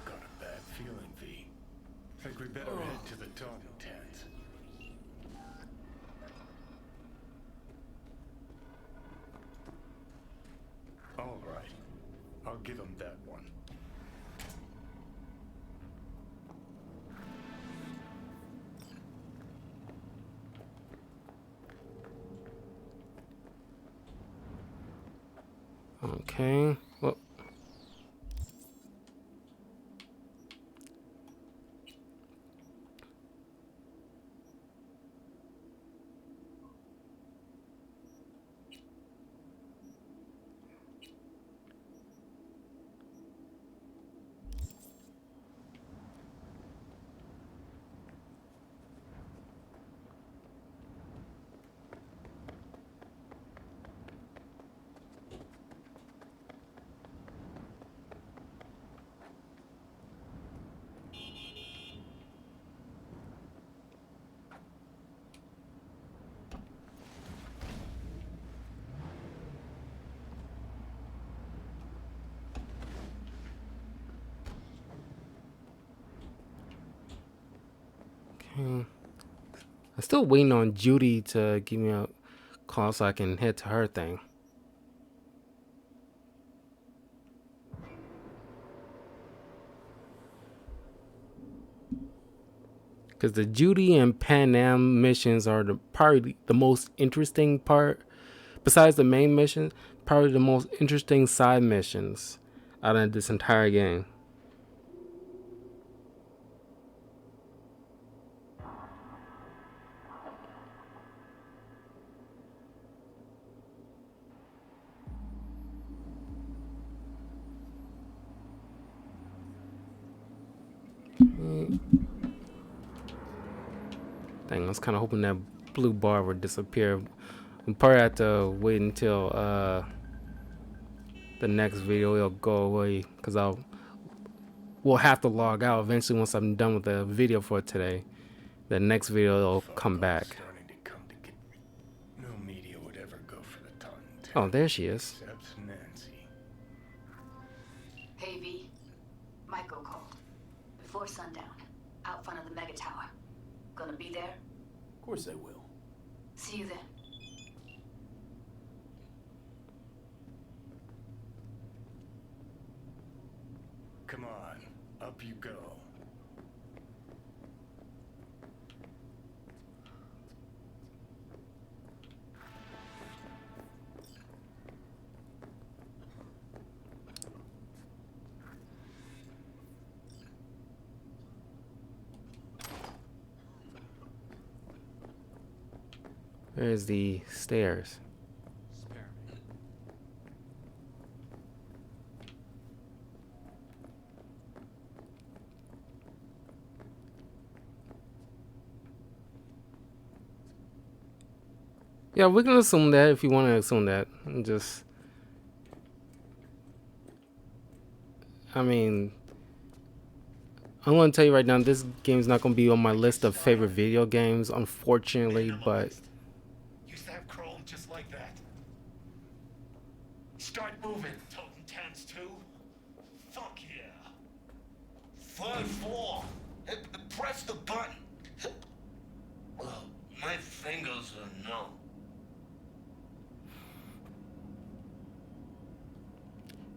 Got a bad feeling, V. Think we better head to the Totentowns. All right. I'll give him that one. Okay. Well. I'm still waiting on Judy to give me a call so I can head to her thing. Because the Judy and Pan Am missions are probably the most interesting part. Besides the main mission, probably the most interesting side missions out of this entire game. Dang, I was kind of hoping that blue bar would disappear. I'll probably have to wait until the next video will go away, because we'll have to log out eventually once I'm done with the video for today. The next video will come back. No media would ever go for the Taunton. Oh, there she is. Except Nancy. Hey V, Michael called. Before sundown, out front of the mega tower. Gonna be there? Of course I will. See you then. Come on, up you go. Where's the stairs? Spare me. Yeah, we can assume that if you want to assume that. I mean, I'm going to tell you right now, this game's not going to be on my list of favorite video games, unfortunately, but... Used to have chrome just like that. Start moving, Totem Tans 2. Fuck yeah. Third floor. Press the button. Well, my fingers are numb.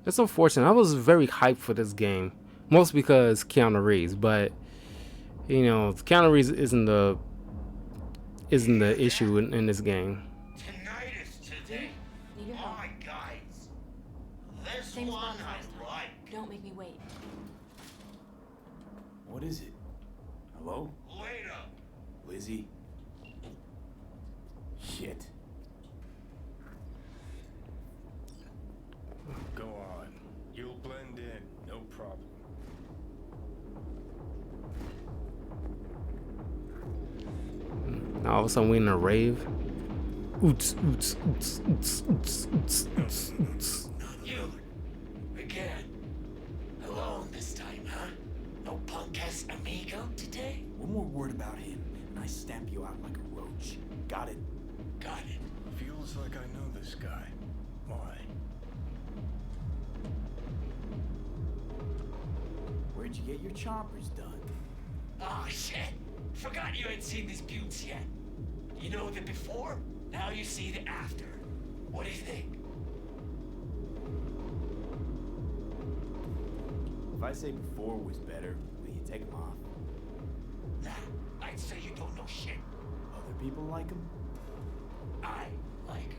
It's unfortunate. I was very hyped for this game, mostly because Keanu Reeves. But you know, Keanu Reeves isn't the issue in this game. Tinnitus today. Need your help. My guys. This Same one spot as last I time. like. Don't make me wait. What is it? Hello? Later. Lizzie? Shit. Go on. You'll blend in, no problem. Now all of a sudden we in a rave. Oots, oots, oots, oots, oots, oots, oots, oots. You. Again. Alone this time, huh? No punk ass amigo today? One more word about him, and I stamp you out like a roach. Got it? Got it. Feels like I know this guy. Why? Where'd you get your choppers done? Oh shit. Forgot you ain't seen these buttes yet. You know the before, now you see the after. What do you think? If I say before was better, will you take them off? Nah, I'd say you don't know shit. Other people like them? I like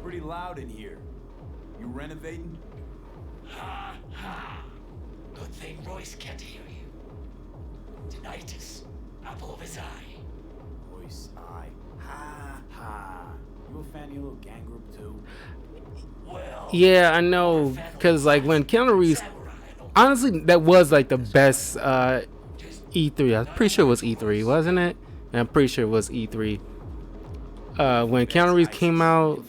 Pretty loud in here. You renovating? Ha ha. Good thing Royce can't hear you. Tinnitus. Apple of his eye. Voice, eye. Ha ha. You a fan of your little gang group too? Well. Yeah, I know, because like when Keanu Reeves, honestly, that was like the best E3. I'm pretty sure it was E3, wasn't it? And I'm pretty sure it was E3. When Keanu Reeves came out,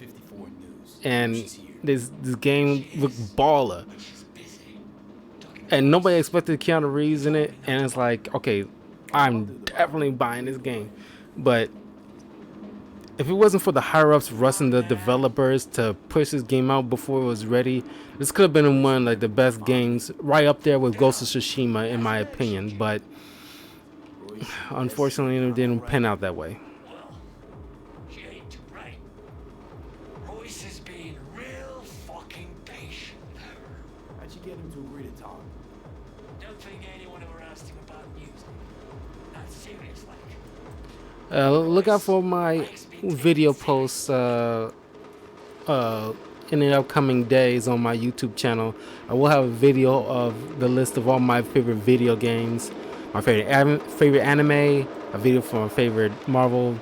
and this game looked baller, and nobody expected Keanu Reeves in it, and it's like, okay, I'm definitely buying this game. But if it wasn't for the higher ups rushing the developers to push this game out before it was ready, this could have been one of like the best games, right up there with Ghost of Tsushima, in my opinion. But unfortunately, it didn't pan out that way. She ain't too bright. Royce is being real fucking patient with her. How'd you get him to agree to talk? Don't think anyone ever asked him about music. Not serious like. Look out for my video posts in the upcoming days on my YouTube channel. I will have a video of the list of all my favorite video games, my favorite anime, a video for my favorite Marvel,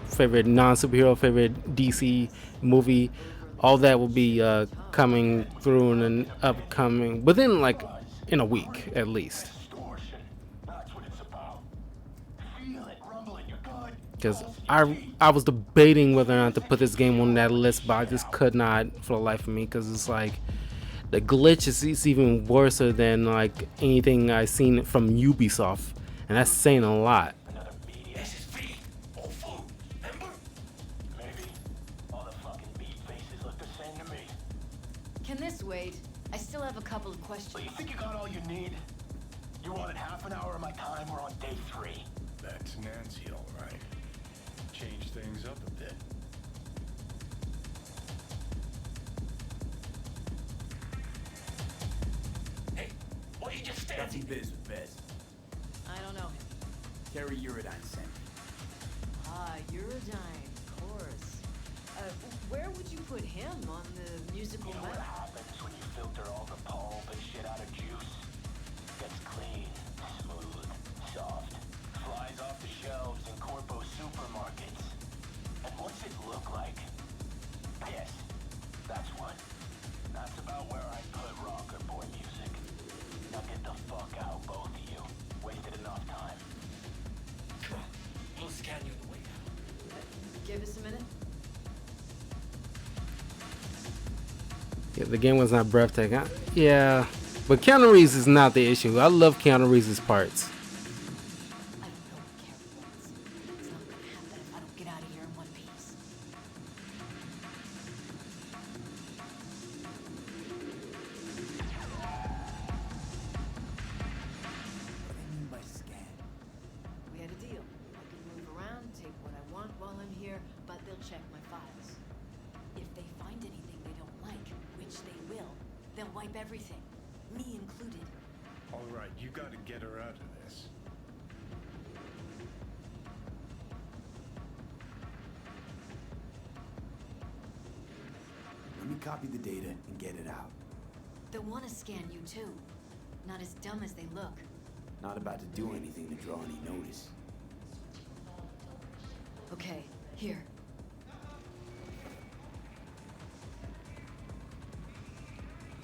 favorite non-superhero, favorite DC movie. All that will be coming through in an upcoming, within like in a week at least. Because I was debating whether or not to put this game on that list, but I just could not for the life of me, because it's like the glitch is even worse than like anything I've seen from Ubisoft, and that's saying a lot. Can this wait? I still have a couple of questions. So you think you got all you need? You wanted half an hour of my time. We're on day 3. That's Nancy, all right. Change things up a bit. Hey, what you just standing? That's biz with Bez. I don't know him. Terry Uridine sent me. Ah, Uridine, of course. Where would you put him on the musical You know what map? happens when you filter all the pulp and shit out of juice? Gets clean, smooth, soft, flies off the shelves in corpo supermarkets. And what's it look like? Piss. That's what. That's about where I put rocker boy music. Now get the fuck out, both of you. Wasted enough time. Come on, we'll scan you on the way out. Give us a minute. Yeah, the game was not breathtaking. Yeah, but Keanu Reeves is not the issue. I love Keanu Reeves' parts. I don't get out of here in one piece. What do you mean by scan? We had a deal. I could move around, take what I want while I'm here, but they'll check my files. If they find anything they don't like, which they will, they'll wipe everything, me included. All right, you got to get her out of this. Let me copy the data and get it out. They'll want to scan you too. Not as dumb as they look. Not about to do anything to draw any notice. Okay, here.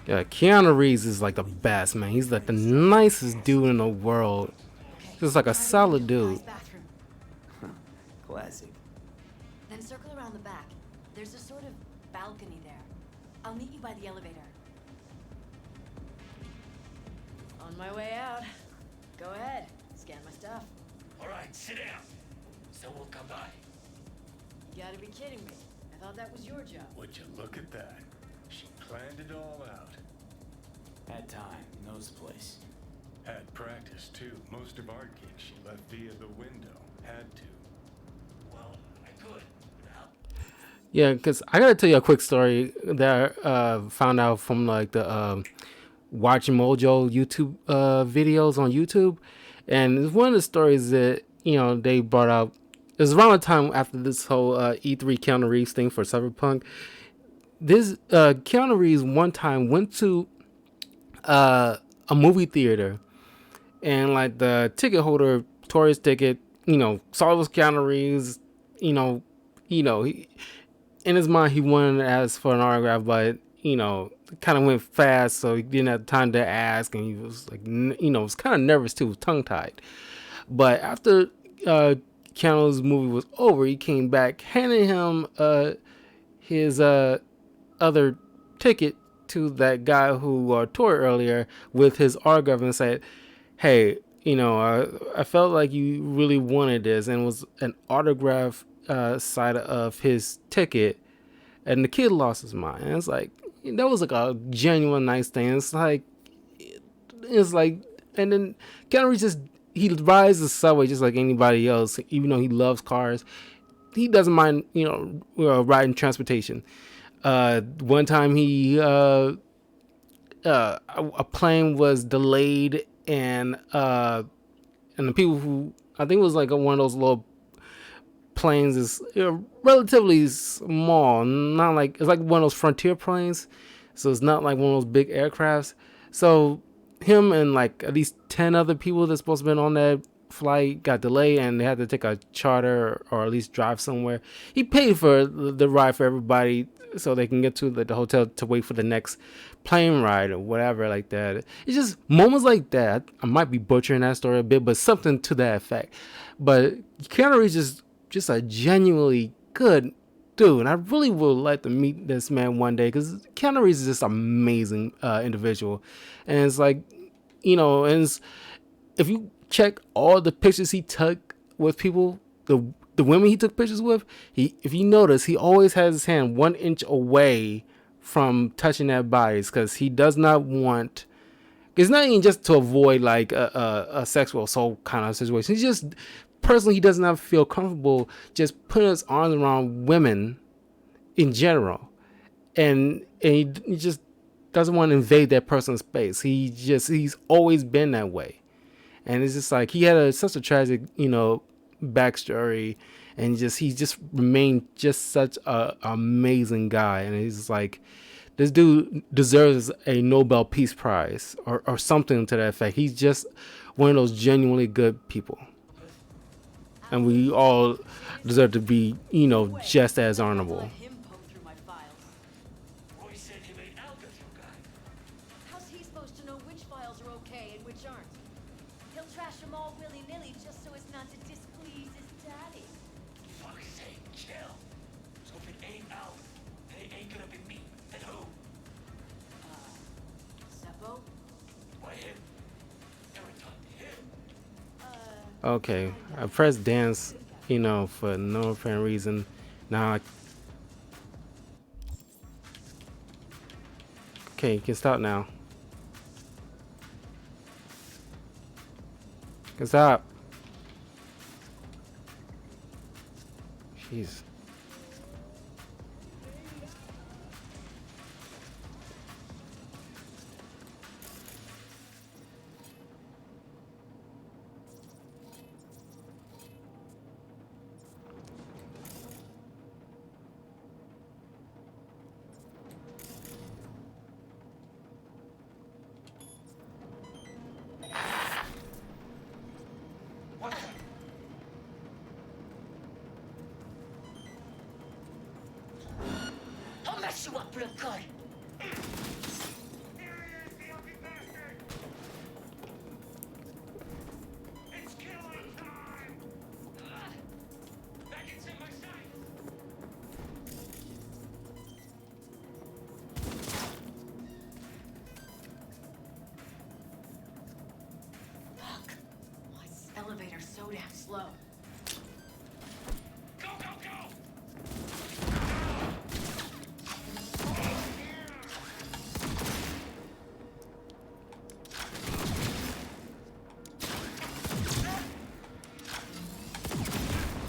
Yeah, Keanu Reeves is like the best, man. He's like the nicest dude in the world. Just like a solid dude. Classic. Then circle around the back. There's a sort of balcony there. I'll meet you by the elevator. On my way out. Go ahead. Scan my stuff. All right, sit down. So we'll come by. You gotta be kidding me. I thought that was your job. Would you look at that? She planned it all out. Had time, knows the place. Had practice, too. Most of our gigs she left via the window. Had to. Well, I could. Yeah, because I gotta tell you a quick story that I found out from like the Watch Mojo YouTube videos on YouTube, and it's one of the stories that they brought up. It was around the time after this whole E3 Keanu Reeves thing for Cyberpunk. This Keanu Reeves one time went to a movie theater, and like the ticket holder tore his ticket. Saw it was Keanu Reeves. He, in his mind he wanted to ask for an autograph, but kind of went fast, so he didn't have time to ask, and he was like, was kind of nervous too, tongue tied. But after Keanu's movie was over, he came back, handed him his other ticket to that guy who toured earlier with his autograph, and said, "Hey, I felt like you really wanted this," and it was an autograph side of his ticket, and the kid lost his mind. And it's like that was like a genuine nice thing. It's like, and then Keanu Reeves just he rides the subway just like anybody else, even though he loves cars. He doesn't mind, riding transportation. One time a plane was delayed, and the people who I think it was like one of those little planes is relatively small, not like it's like one of those Frontier planes, so it's not like one of those big aircrafts. So him and like at least 10 other people that's supposed to have been on that flight got delayed, and they had to take a charter or at least drive somewhere. He paid for the ride for everybody so they can get to the hotel to wait for the next plane ride or whatever like that. It's just moments like that. I might be butchering that story a bit, but something to that effect. But Keanu Reeves is just a genuinely good dude, and I really would like to meet this man one day because Keanu Reeves is just an amazing individual. And it's like, and if you check all the pictures he took with people, the women he took pictures with, if you notice, he always has his hand 1 inch away from touching their bodies because he does not want. It's not even just to avoid like a sexual assault kind of situation. He's just personally he does not feel comfortable just putting his arms around women in general, and he just doesn't want to invade that person's space. He's always been that way. And it's just like he had such a tragic, backstory, and he just remained just such a amazing guy. And he's just like, this dude deserves a Nobel Peace Prize or something to that effect. He's just one of those genuinely good people, and we all deserve to be, just as honorable. How's he supposed to know which files are okay and which aren't? He'll trash them all willy-nilly just so as not to displease his daddy. Fuck's sake, chill. So if it ain't Al, and it ain't gonna be me, then who? Seppo? Why him? Never talk to him. Okay, I pressed dance, for no apparent reason. Now, okay, you can stop now. You can stop. Jeez. I'll mess you up real good. It's killing time. Back into my sight. Fuck. Why is this elevator so damn slow? Go, go, go!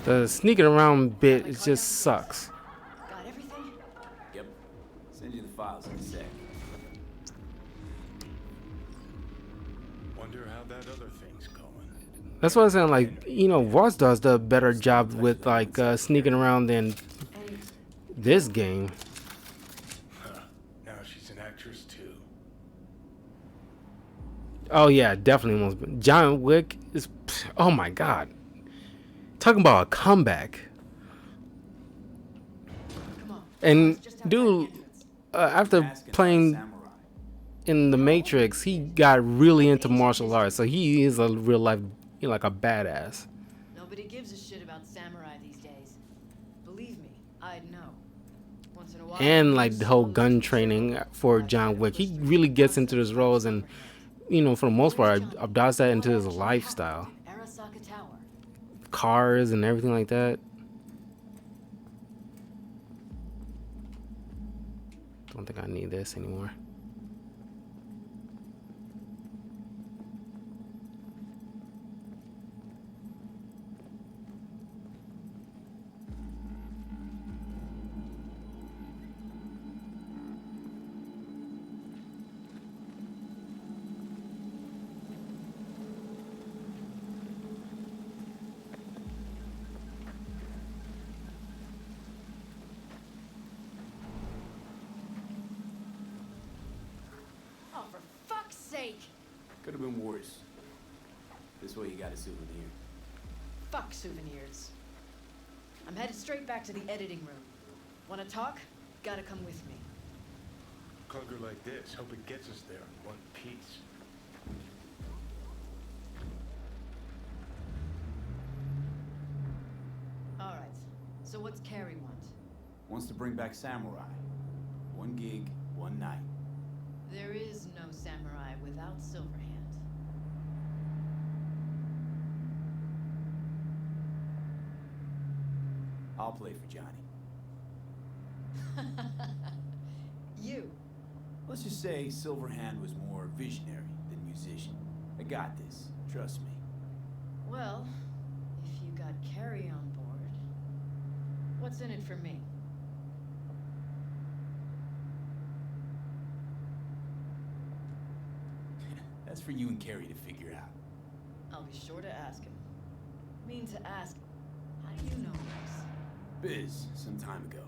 The sneaking around bit, it just sucks. Got everything? Yep. Send you the files in a sec. Wonder how that other thing's going. That's what I'm saying. Like, Voss does the better job with like sneaking around than this game. Huh. Now she's an actress too. Oh yeah, definitely almost. John Wick is. Oh my god. Talking about a comeback. And dude, after playing in the Matrix, he got really into martial arts. So he is a real life, like a badass. Nobody gives a shit about samurai these days. Believe me, I'd know. Once in a while. And like the whole gun training for John Wick, he really gets into his roles, and for the most part, adopts that into his lifestyle. Cars and everything like that. don't think I need this anymore. Oh, for fuck's sake! Could have been worse. This way you got a souvenir. Fuck souvenirs. I'm headed straight back to the editing room. Wanna talk? Gotta come with me. Clunker like this, hope it gets us there in one piece. Alright, so what's Carrie want? Wants to bring back Samurai. One gig, one night. There is no samurai without Silverhand. I'll play for Johnny. You. Let's just say Silverhand was more visionary than musician. I got this. Trust me. Well, if you got Carrie on board, what's in it for me? That's for you and Carrie to figure out. I'll be sure to ask him. Mean to ask, how do you know this? Biz, some time ago.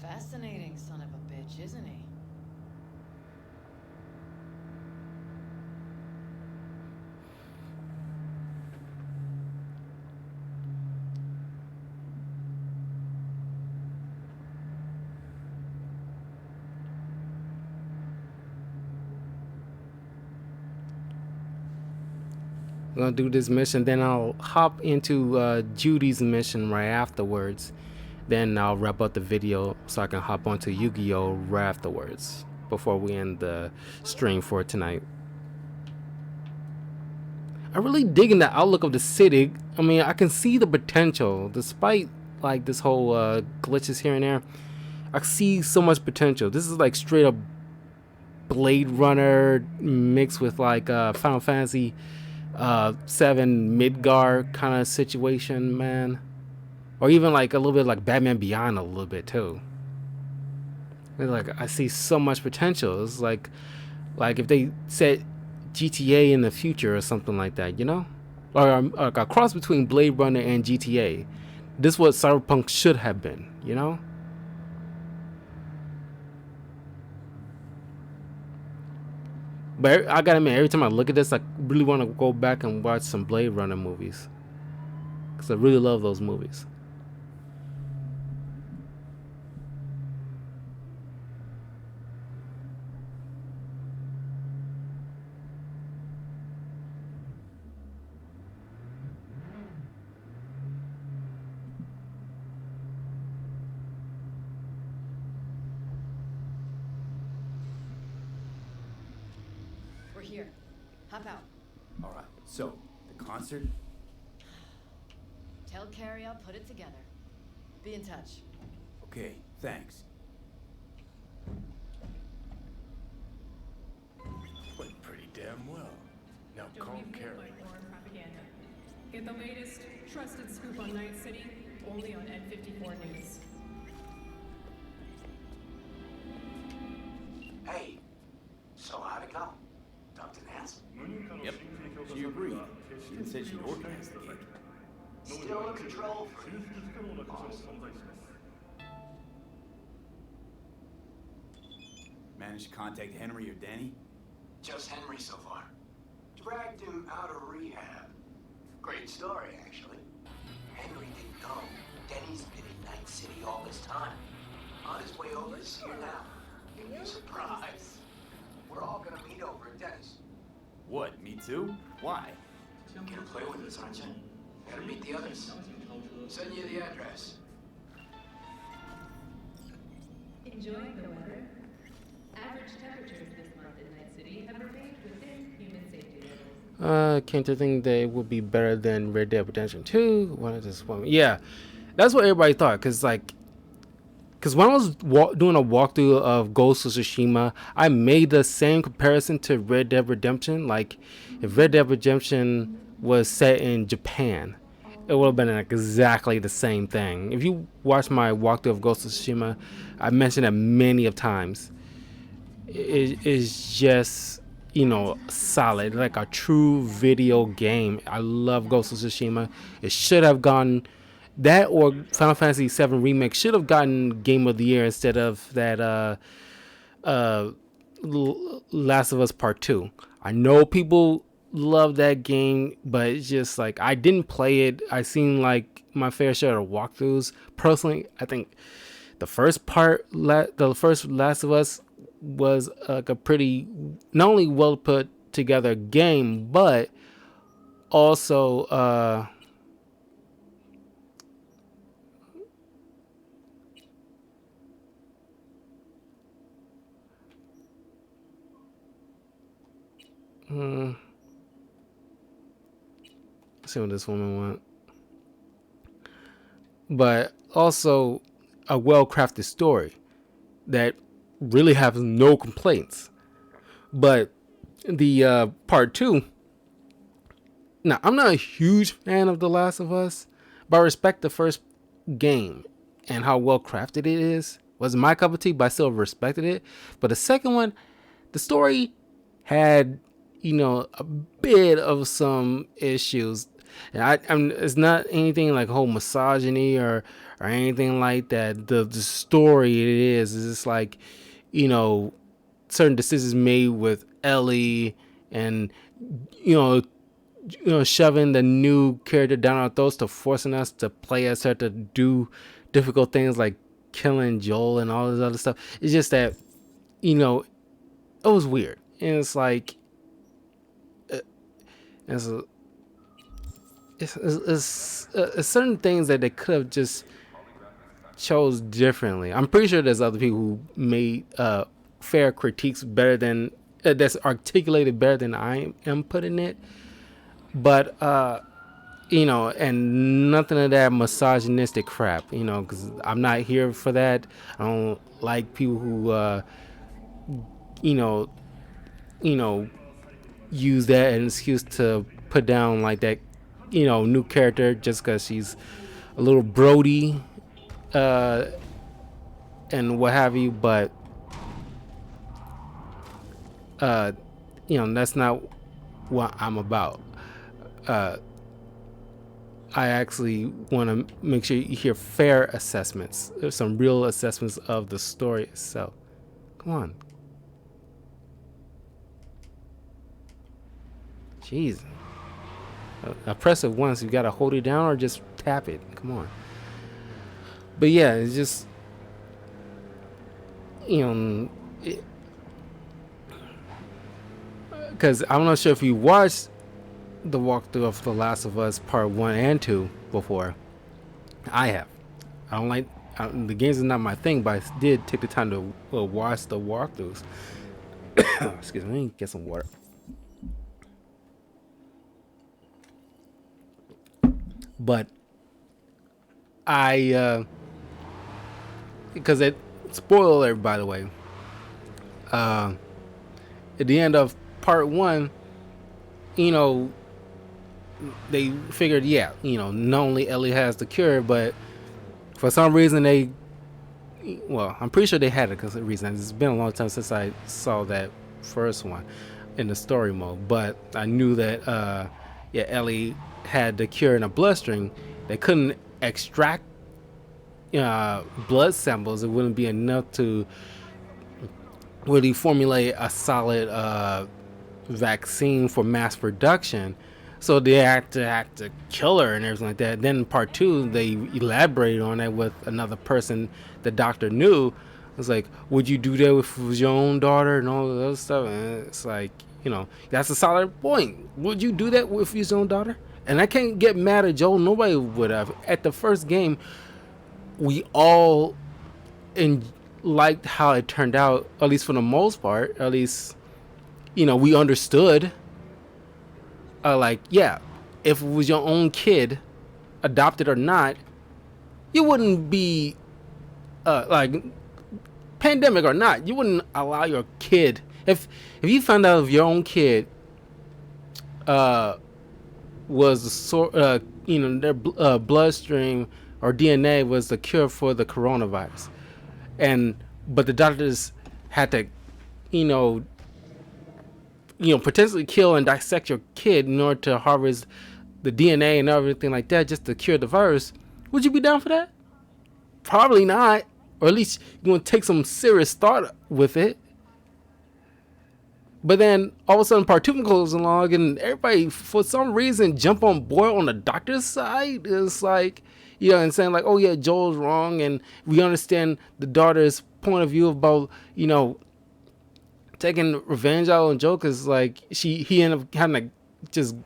Fascinating son of a bitch, isn't he? I'm gonna do this mission, then I'll hop into Judy's mission right afterwards. Then I'll wrap up the video so I can hop onto Yu-Gi-Oh! Right afterwards before we end the stream for tonight. I'm really digging the outlook of the city. I mean, I can see the potential despite like this whole glitches here and there. I see so much potential. This is like straight up Blade Runner mixed with like Final Fantasy 7 Midgar kind of situation, man. Or even like a little bit like Batman Beyond a little bit too. It's like I see so much potential. It's like if they said GTA in the future or something like that, you know? Or like a cross between Blade Runner and GTA. This is what Cyberpunk should have been, you know? But I gotta admit, every time I look at this, I really want to go back and watch some Blade Runner movies. Because I really love those movies. We're here. Hop out. All right, so, the concert? Tell Carrie I'll put it together. Be in touch. Okay, thanks. Went pretty damn well. Now call Carrie. Propaganda. Get the latest, trusted scoop on Night City, only on N54 News. Hey, so how'd it go? Talk to Nancy? Yep, she agreed. She even said she'd organize the gig. Still in control for you. Managed to contact Henry or Danny? Just Henry so far. Dragged him out of rehab. Great story, actually. Henry didn't know. Denny's been in Night City all this time. On his way over to see her now. Give you a surprise. We're all gonna meet over at Denny's. What, me too? Why? Gonna play with us, aren't you? Gotta meet the others. Send you the address. Enjoying the weather? Average temperatures this month in Night City have remained within human safety levels. Came to think they would be better than Red Dead Redemption 2. One of this woman. Yeah, that's what everybody thought. Cause because when I was doing a walkthrough of Ghost of Tsushima, I made the same comparison to Red Dead Redemption. Like, if Red Dead Redemption was set in Japan, it would have been like exactly the same thing. If you watch my walkthrough of Ghost of Tsushima, I mentioned it many of times. It is just, solid, like a true video game. I love Ghost of Tsushima. It should have gotten that, or Final Fantasy VII Remake should have gotten Game of the Year instead of that Last of Us Part 2. I know people love that game, but it's just like, I didn't play it. I seen like my fair share of walkthroughs. Personally, I think the first Last of Us was like a pretty, not only well put together game, but also let's see what this woman want. But also a well-crafted story that really has no complaints. But the part 2, now I'm not a huge fan of The Last of Us, but I respect the first game and how well crafted it is. Wasn't my cup of tea, but I still respected it. But the second one, the story had, a bit of some issues. And it's not anything like whole misogyny or anything like that. The story it is just like, certain decisions made with Ellie, and shoving the new character down our throats to forcing us to play as her to do difficult things like killing Joel and all this other stuff. It's just that, it was weird, and it's like, it's certain things that they could have just chose differently. I'm pretty sure there's other people who made fair critiques better than that's articulated better than I am putting it. But and nothing of that misogynistic crap, because I'm not here for that. I don't like people who use that as an excuse to put down like that, new character just because she's a little Brody and what have you. But that's not what I'm about. I actually want to make sure you hear fair assessments, some real assessments of the story itself. Come on. Jeez. I press it once, you gotta hold it down or just tap it. Come on. But yeah, it's just, because I'm not sure if you watched the walkthrough of The Last of Us Part 1 and 2 before. I have. I don't like the games is not my thing, but I did take the time to watch the walkthroughs. Excuse me, let me get some water. But because it, spoiler alert, by the way, at the end of Part 1, they figured, not only Ellie has the cure, but for some reason I'm pretty sure they had it because of the reason. It's been a long time since I saw that first one in the story mode, but I knew that Ellie had the cure in a bloodstream. They couldn't extract blood samples. It wouldn't be enough to really formulate a solid vaccine for mass production. So they had to kill her and everything like that. Then in Part 2, they elaborated on that with another person the doctor knew. It was like, would you do that with your own daughter and all of those stuff? And it's like, that's a solid point. Would you do that with your own daughter? And I can't get mad at Joel. Nobody would have. At the first game, we all liked how it turned out, at least for the most part. At least, we understood. If it was your own kid, adopted or not, you wouldn't be, like pandemic or not, you wouldn't allow your kid, if you found out if your own kid was the their bloodstream or DNA was the cure for the coronavirus, but the doctors had to, you know, potentially kill and dissect your kid in order to harvest the DNA and everything like that just to cure the virus, would you be down for that? Probably not. Or at least you're going to take some serious thought with it. But then all of a sudden Part 2 goes along and everybody, for some reason, jump on board on the doctor's side. It's like, and saying like, oh yeah, Joel's wrong. And we understand the daughter's point of view about, taking revenge out on Joel, because like he ended up having to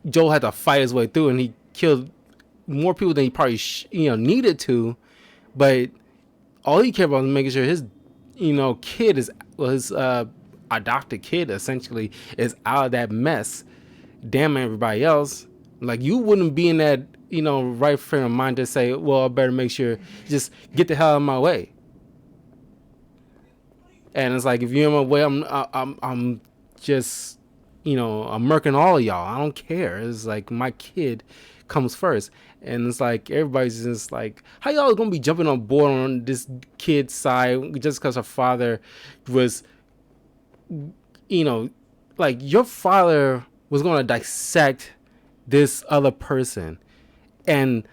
Joel had to fight his way through and he killed more people than he probably needed to, but all he cared about was making sure his kid is his adopted kid essentially is out of that mess, damning everybody else. Like, you wouldn't be in that right frame of mind to say, well, I better make sure, just get the hell out of my way. And it's like, if you're in my way, I'm just, I'm murking all of y'all. I don't care. It's like, my kid comes first. And it's like, everybody's just like, how y'all gonna be jumping on board on this kid's side just because her father was, like, your father was gonna dissect this other person, and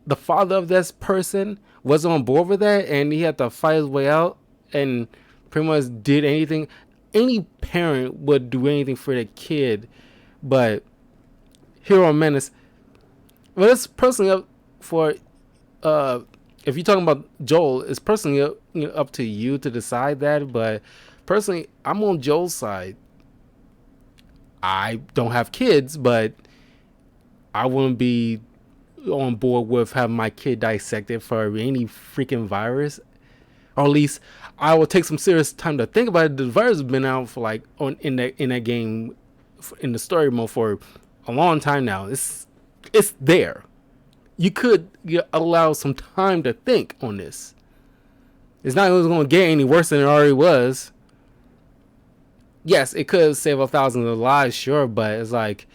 the father of this person wasn't on board with that, and he had to fight his way out and pretty much did anything. Any parent would do anything for their kid, but Hero Menace, well, it's personally up for, if you're talking about Joel, it's personally up to you to decide that, but personally, I'm on Joel's side. I don't have kids, but I wouldn't be on board with having my kid dissected for any freaking virus. Or at least I will take some serious time to think about it. The virus has been out for like in that game, in the story mode, for a long time now. It's there. You could allow some time to think on this. It's not going to get any worse than it already was. Yes, it could save 1,000 lives, sure, but it's like,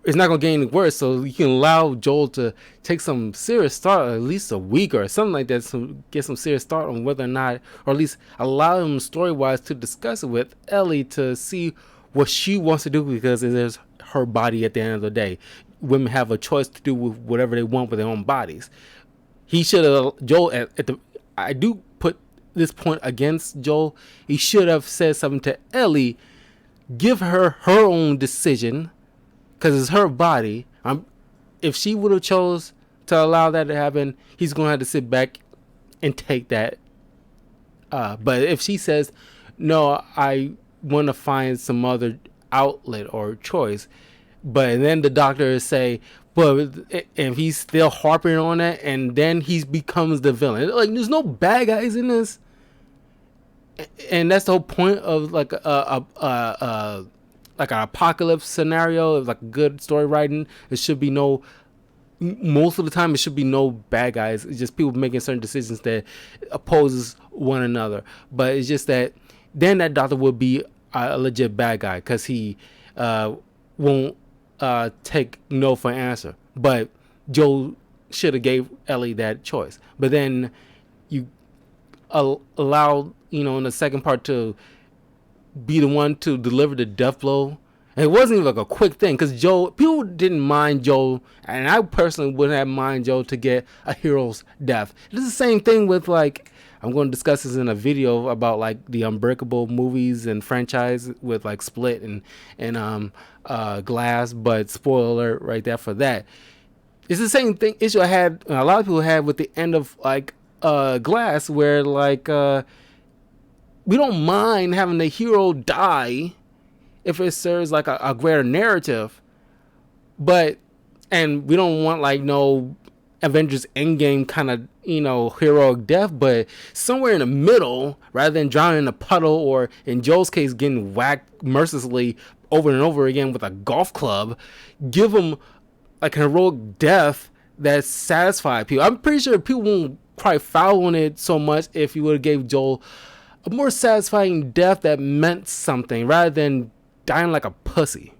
it's not going to get any worse. So you can allow Joel to take some serious thought, at least a week or something like that, to get some serious thought on whether or not, or at least allow him story-wise to discuss it with Ellie to see what she wants to do, because it is her body at the end of the day. Women have a choice to do with whatever they want with their own bodies. He should have, Joel, I do put this point against Joel. He should have said something to Ellie, give her her own decision, because it's her body. If she would have chose to allow that to happen, he's going to have to sit back and take that. But if she says, no, I want to find some other outlet or choice, but then the doctor say, well, if he's still harping on that, and then he becomes the villain. Like, there's no bad guys in this, and that's the whole point of like an apocalypse scenario, like good story writing. It should be most of the time it should be no bad guys. It's just people making certain decisions that opposes one another. But it's just that then that doctor would be a legit bad guy, because he won't take no for an answer. But Joe should have gave Ellie that choice. But then you allow, in the second part, to be the one to deliver the death blow. And it wasn't even like a quick thing, because people didn't mind Joel, and I personally wouldn't have mind Joel to get a hero's death. It's the same thing with, like, I'm going to discuss this in a video about like the Unbreakable movies and franchise with like Split and Glass, but spoiler alert right there for that. It's the same thing issue I had, a lot of people had with the end of like Glass, where like we don't mind having the hero die if it serves like a greater narrative, and we don't want like no Avengers Endgame kind of heroic death, but somewhere in the middle, rather than drowning in a puddle, or in Joel's case getting whacked mercilessly over and over again with a golf club, give him like an heroic death that satisfies people. I'm pretty sure people won't quite following it so much if you would have gave Joel a more satisfying death that meant something rather than dying like a pussy.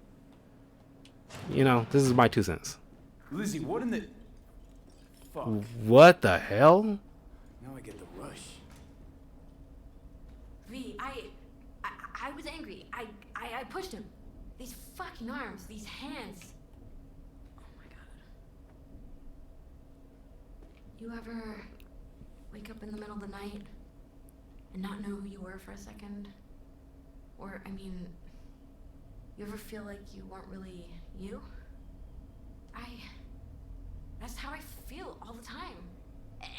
You know, this is my 2 cents. Lizzie, what in the... Fuck. What the hell? Now I get the rush. V, I was angry. I pushed him. These fucking arms, these hands. Oh my god. You ever wake up in the middle of the night and not know who you were for a second? Or, I mean, you ever feel like you weren't really you? That's how I feel all the time.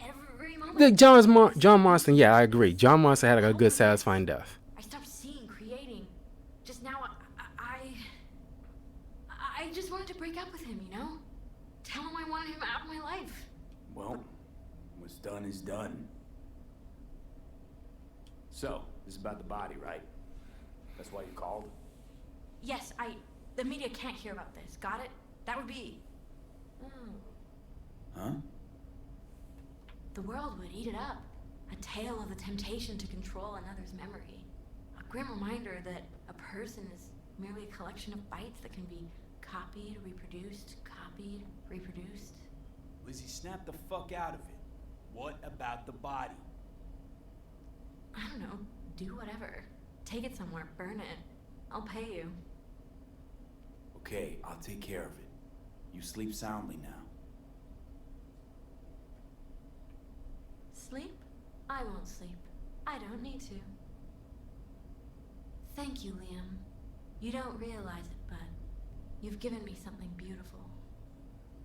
Every moment. John Marston, yeah, I agree. John Marston had a good, satisfying death. I stopped seeing, creating. Just now, I just wanted to break up with him, you know? Tell him I wanted him out of my life. Well, what's done is done. So, this is about the body, right? That's why you called? Yes, the media can't hear about this. Got it? That would be... Huh? The world would eat it up. A tale of the temptation to control another's memory. A grim reminder that a person is merely a collection of bytes that can be copied, reproduced, Lizzie, snap the fuck out of it. What about the body? I don't know. Do whatever. Take it somewhere. Burn it. I'll pay you. Okay, I'll take care of it. You sleep soundly now. Sleep? I won't sleep. I don't need to. Thank you, Liam. You don't realize it, but you've given me something beautiful.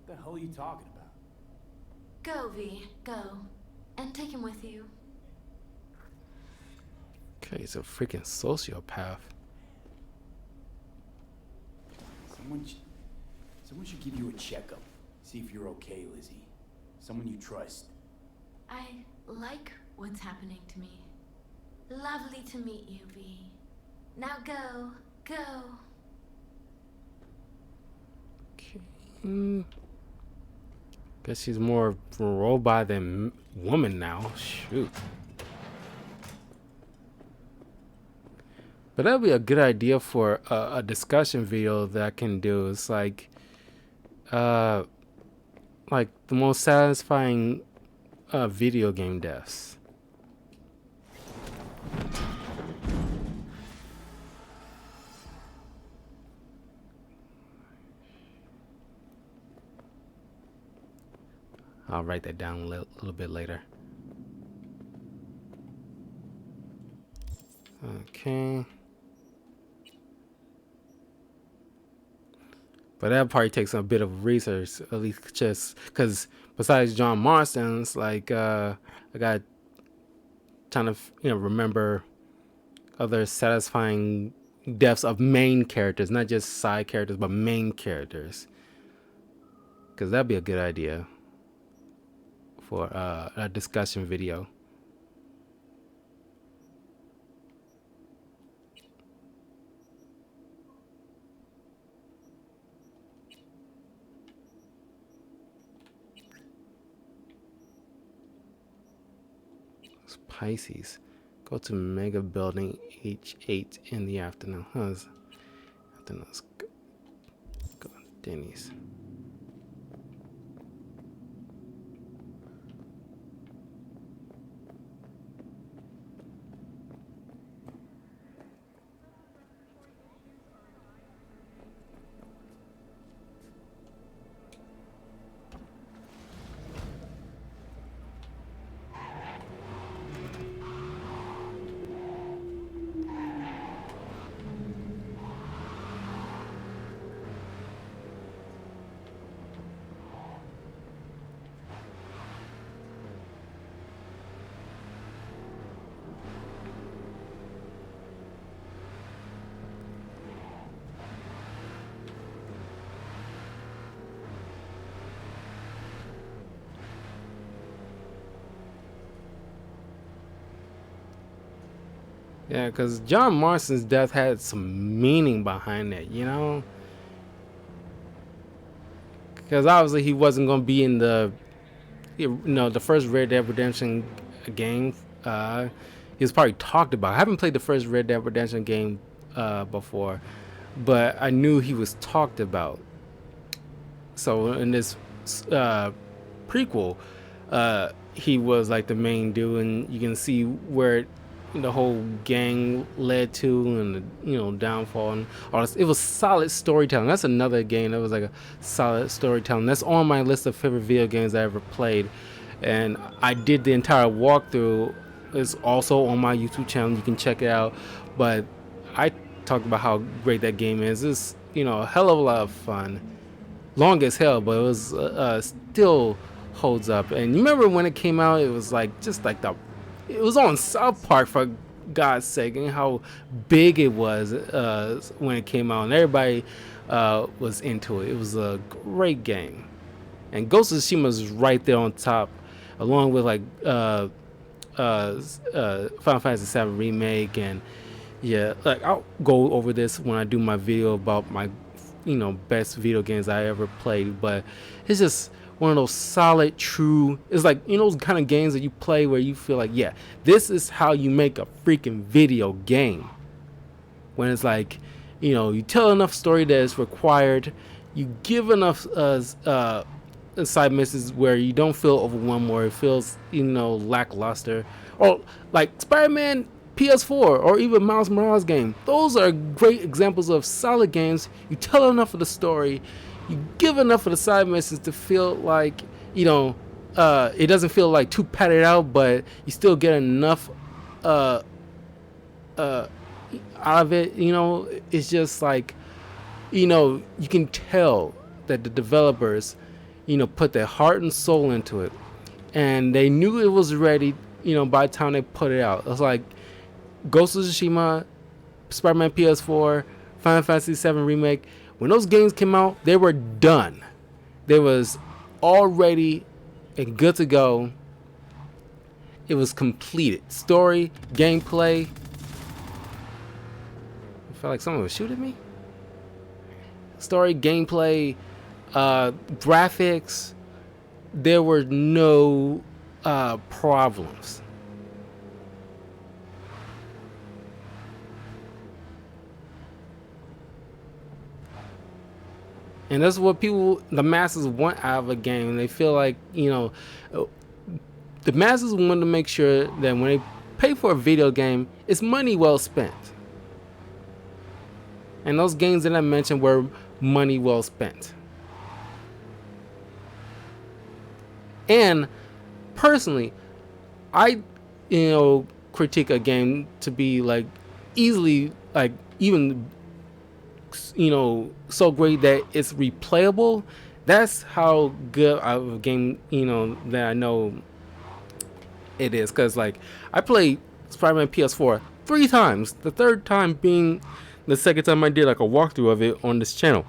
What the hell are you talking about? Go, V. Go. And take him with you. Okay, he's a freaking sociopath. Someone should give you a checkup. See if you're okay, Lizzie. Someone you trust. I like what's happening to me. Lovely to meet you, V. Now go. Go. Okay. Guess she's more robot than woman now. Shoot. But that'd be a good idea for a discussion video that I can do. It's like the most satisfying video game deaths. I'll write that down a little bit later. Okay. But that probably takes a bit of research, at least just because besides John Marston's, like I got trying to remember other satisfying deaths of main characters, not just side characters, but main characters. Because that'd be a good idea for a discussion video. Pisces. Go to Mega Building H8 in the afternoon. Let's go to Denny's. Yeah, because John Marston's death had some meaning behind it, you know? Because obviously he wasn't going to be in the the first Red Dead Redemption game, he was probably talked about. I haven't played the first Red Dead Redemption game before, but I knew he was talked about. So in this prequel, he was like the main dude, and you can see where the whole gang led to, and the downfall and all this. It was solid storytelling. That's another game that was like a solid storytelling. That's on my list of favorite video games I ever played, and I did the entire walkthrough. It's also on my YouTube channel. You can check it out. But I talked about how great that game is. It's a hell of a lot of fun. Long as hell, but it was still holds up. And you remember when it came out, it was like it was on South Park, for God's sake, and how big it was when it came out, and everybody was into it. It was a great game, and Ghost of Tsushima is right there on top, along with like Final Fantasy VII Remake, and like I'll go over this when I do my video about my best video games I ever played. But it's just one of those solid, true, it's like those kind of games that you play where you feel like, yeah, this is how you make a freaking video game. When it's like, you tell enough story that is required, you give enough side missions where you don't feel overwhelmed or it feels lackluster, or like Spider-Man PS4 or even Miles Morales game. Those are great examples of solid games. You tell enough of the story, you give enough of the side missions to feel like it doesn't feel like too padded out, but you still get enough out of it. It's just like you can tell that the developers put their heart and soul into it, and they knew it was ready by the time they put it out. It was like Ghost of Tsushima, Spider-Man PS4, Final Fantasy VII Remake. When those games came out, they were done. They was all ready and good to go. It was completed. Story, gameplay. I felt like someone was shooting me. Story, gameplay, graphics. There were no problems. And that's what the masses want out of a game. They feel like, the masses want to make sure that when they pay for a video game, it's money well spent. And those games that I mentioned were money well spent. And personally, I, critique a game to be like easily, like even so great that it's replayable. That's how good of a game that I know it is. Because like I played Spider-Man PS4 3 times, the third time being the second time I did like a walkthrough of it on this channel,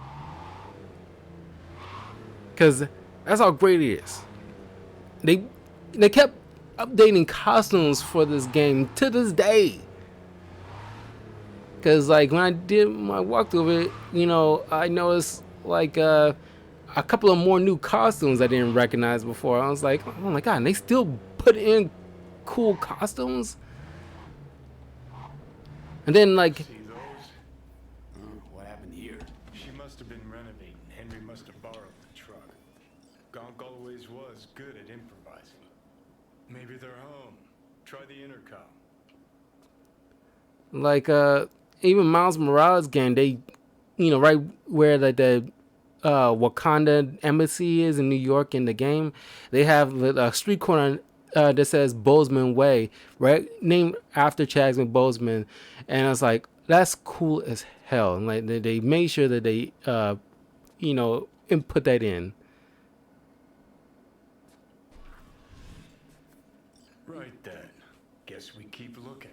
because that's how great it is. They kept updating costumes for this game to this day. Because like when I did my walkthrough of it, I noticed like a couple of more new costumes I didn't recognize before. I was like, oh my god, and they still put in cool costumes. And then like, what happened here? She must have been renovating. Henry must have borrowed the truck. Gonk always was good at improvising. Maybe they're home. Try the intercom. Like even Miles Morales game, they right where the Wakanda embassy is in New York in the game, they have a street corner that says Bozeman Way, right, named after Chadwick Boseman. And I was like, that's cool as hell. And like they made sure that they input that in. Right then. Guess we keep looking.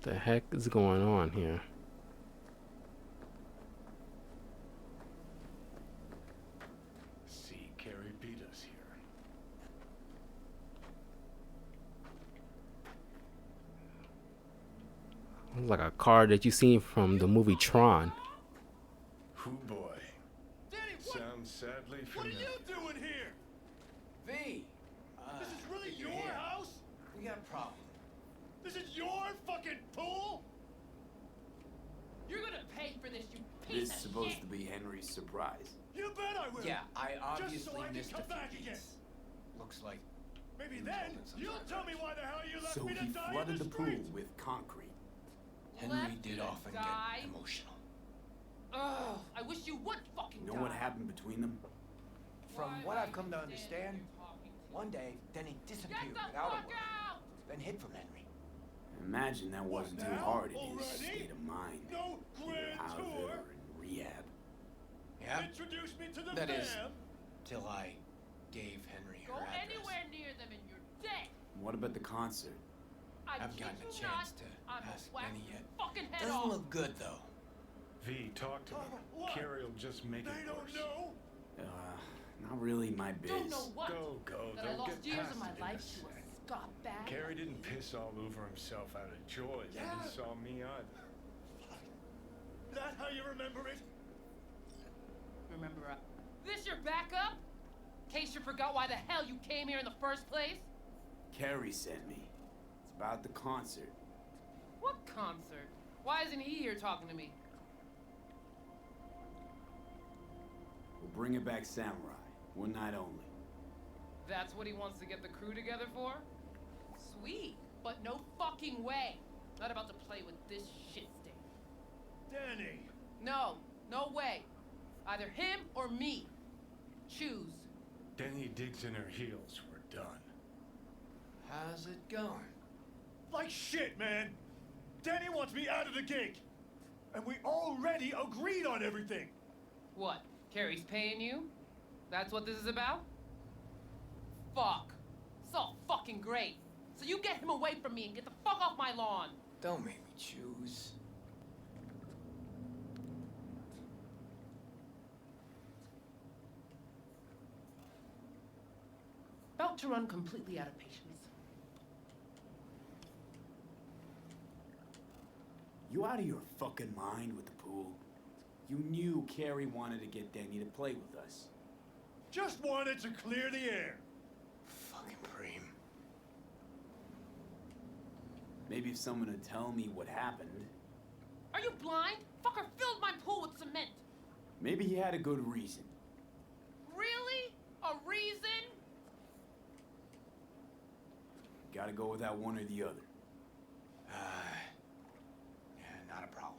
The heck is going on here? See, Carrie beat us here. like a car that you seen from the movie Tron. Hoo boy. Sounds sadly familiar. doing here? V. This is really your house? We got a problem. This is your fucking pool? You're gonna pay for this, you piece This is of supposed shit. to be Henry's surprise. You bet I will. Yeah, I Just obviously so I can missed come a few back again. beats. Looks like Maybe then you'll tell me why the hell you left So me to he die in flooded the the pool street. with concrete. Henry Left did you to often die? get emotional. Ugh, I wish you would fucking You know die. what happened between them? From what I've come to understand, one day Denny disappeared Get the without a fuck word, out! then hid from Henry. Imagine that wasn't too now? hard in his Already? state of mind. No grand Out tour. there in rehab. Yeah? Introduce me to the That is, fam. till I gave Henry her Go address. anywhere near them and you're dead. What about the concert? I Haven't kid gotten a you chance not, to I'm gonna ask whack Benny your yet. fucking head Doesn't off. look good though. V, talk to me. What? Carrie will just make They it don't worse. know. Not really my biz. Don't know what. Go. That I They'll lost get years past of my it in a life to sec. a Scott bag. Carrie didn't piss all over himself out of joy when Yeah. he saw me either. That how you remember it? Remember, this your backup? In case you forgot why the hell you came here in the first place? Carrie sent me. It's about the concert. What concert? Why isn't he here talking to me? We'll bring it back samurai. One night only. That's what he wants to get the crew together for? Sweet, but no fucking way. Not about to play with this shit stick. Danny. No way. Either him or me. Choose. Denny digs in her heels. We're done. How's it going? Like shit, man. Danny wants me out of the gig. And we already agreed on everything. What? Carrie's paying you? That's what this is about? Fuck. It's all fucking great. So you get him away from me and get the fuck off my lawn. Don't make me choose. About to run completely out of patience. You out of your fucking mind with the pool? You knew Carrie wanted to get Denny to play with us. Just wanted to clear the air. Fucking Preem. Maybe if someone would tell me what happened. Are you blind? Fucker filled my pool with cement. Maybe he had a good reason. Really? A reason? Gotta go with that one or the other. Yeah, not a problem.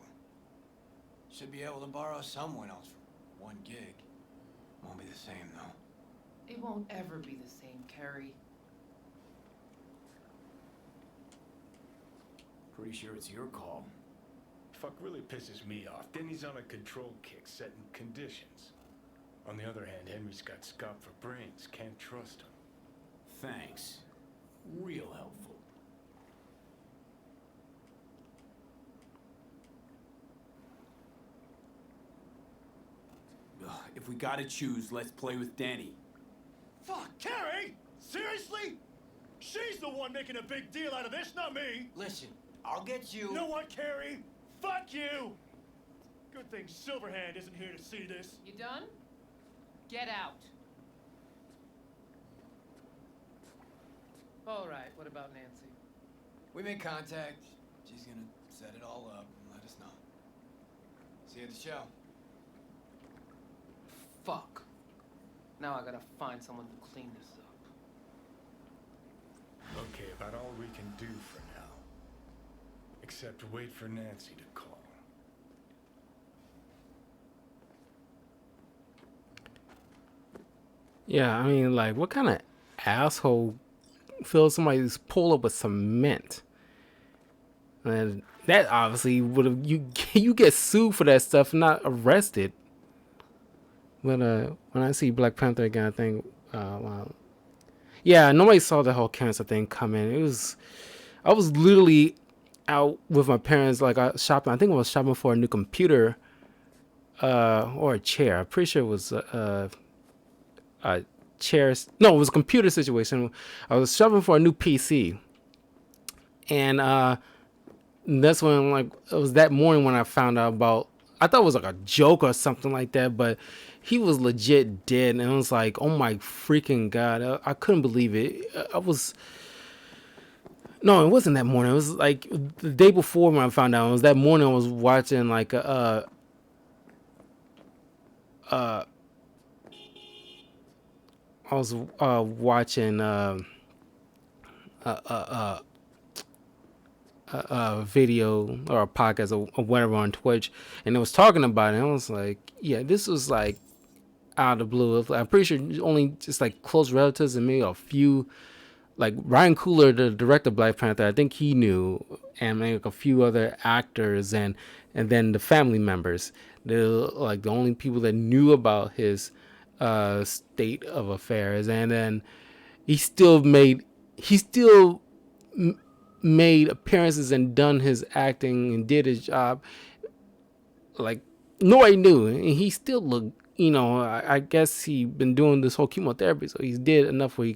Should be able to borrow someone else for one gig. Won't be the same though. It won't ever be the same, Carrie. Pretty sure it's your call. Fuck really pisses me off. Denny's on a control kick, setting conditions. On the other hand, Henry's got Scott for brains. Can't trust him. Thanks. Real helpful. Ugh, if we gotta choose, let's play with Danny. Fuck, Carrie? Seriously? She's the one making a big deal out of this, not me. Listen, I'll get you. You know what, Carrie? Fuck you! Good thing Silverhand isn't here to see this. You done? Get out. All right, what about Nancy? We made contact. She's gonna set it all up and let us know. See you at the show. Fuck. Now I gotta find someone to clean this up. Okay, about all we can do for now. Except wait for Nancy to call. Yeah, I mean, like, what kind of asshole fills somebody's pool up with cement? And that obviously would have you get sued for that stuff, not arrested. But when I see Black Panther again, I think, wow. Yeah, nobody saw the whole cancer thing coming. I was literally out with my parents, like shopping. I think I was shopping for a new computer, or a chair. I'm pretty sure it was a chair. No, it was a computer situation. I was shopping for a new PC, and And that's when like it was that morning when I found out about. I thought it was like a joke or something like that, but he was legit dead, and I was like, oh my freaking god, I couldn't believe it. I was. No, it wasn't that morning. It was like the day before when I found out. It was that morning I was watching like uh I was watching a video or a podcast or whatever on Twitch, and it was talking about it. And I was like, yeah, this was like out of the blue. I'm pretty sure only just like close relatives and maybe a few, like Ryan Coogler, the director of Black Panther. I think he knew, and maybe like a few other actors, and then the family members. They're like the only people that knew about his state of affairs. And then he still made appearances and done his acting and did his job like nobody knew, and he still looked, I guess he been doing this whole chemotherapy, so he did enough where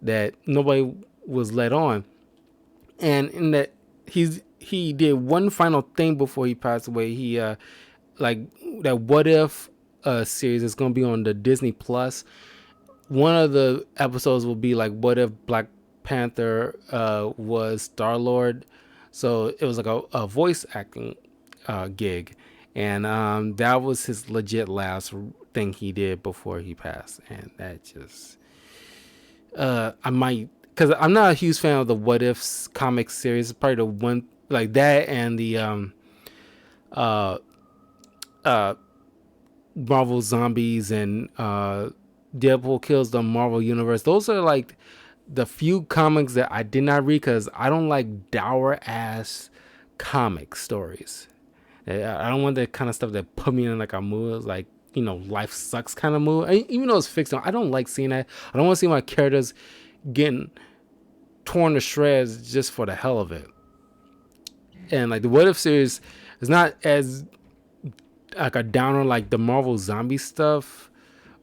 that nobody was let on. And in that he did one final thing before he passed away. He like that What If series is going to be on the Disney Plus. One of the episodes will be like, what if Black Panther was Star-Lord? So it was like a voice acting gig, and that was his legit last thing he did before he passed. And that just I might, because I'm not a huge fan of the What Ifs comic series. It's probably the one like that, and the Marvel Zombies and Deadpool Kills the Marvel Universe. Those are like the few comics that I did not read because I don't like dour ass comic stories. I don't want that kind of stuff that put me in like a mood, like, life sucks kind of mood. Even though it's fictional, I don't like seeing that. I don't want to see my characters getting torn to shreds just for the hell of it. And like the What If series is not as like a downer like the Marvel zombie stuff,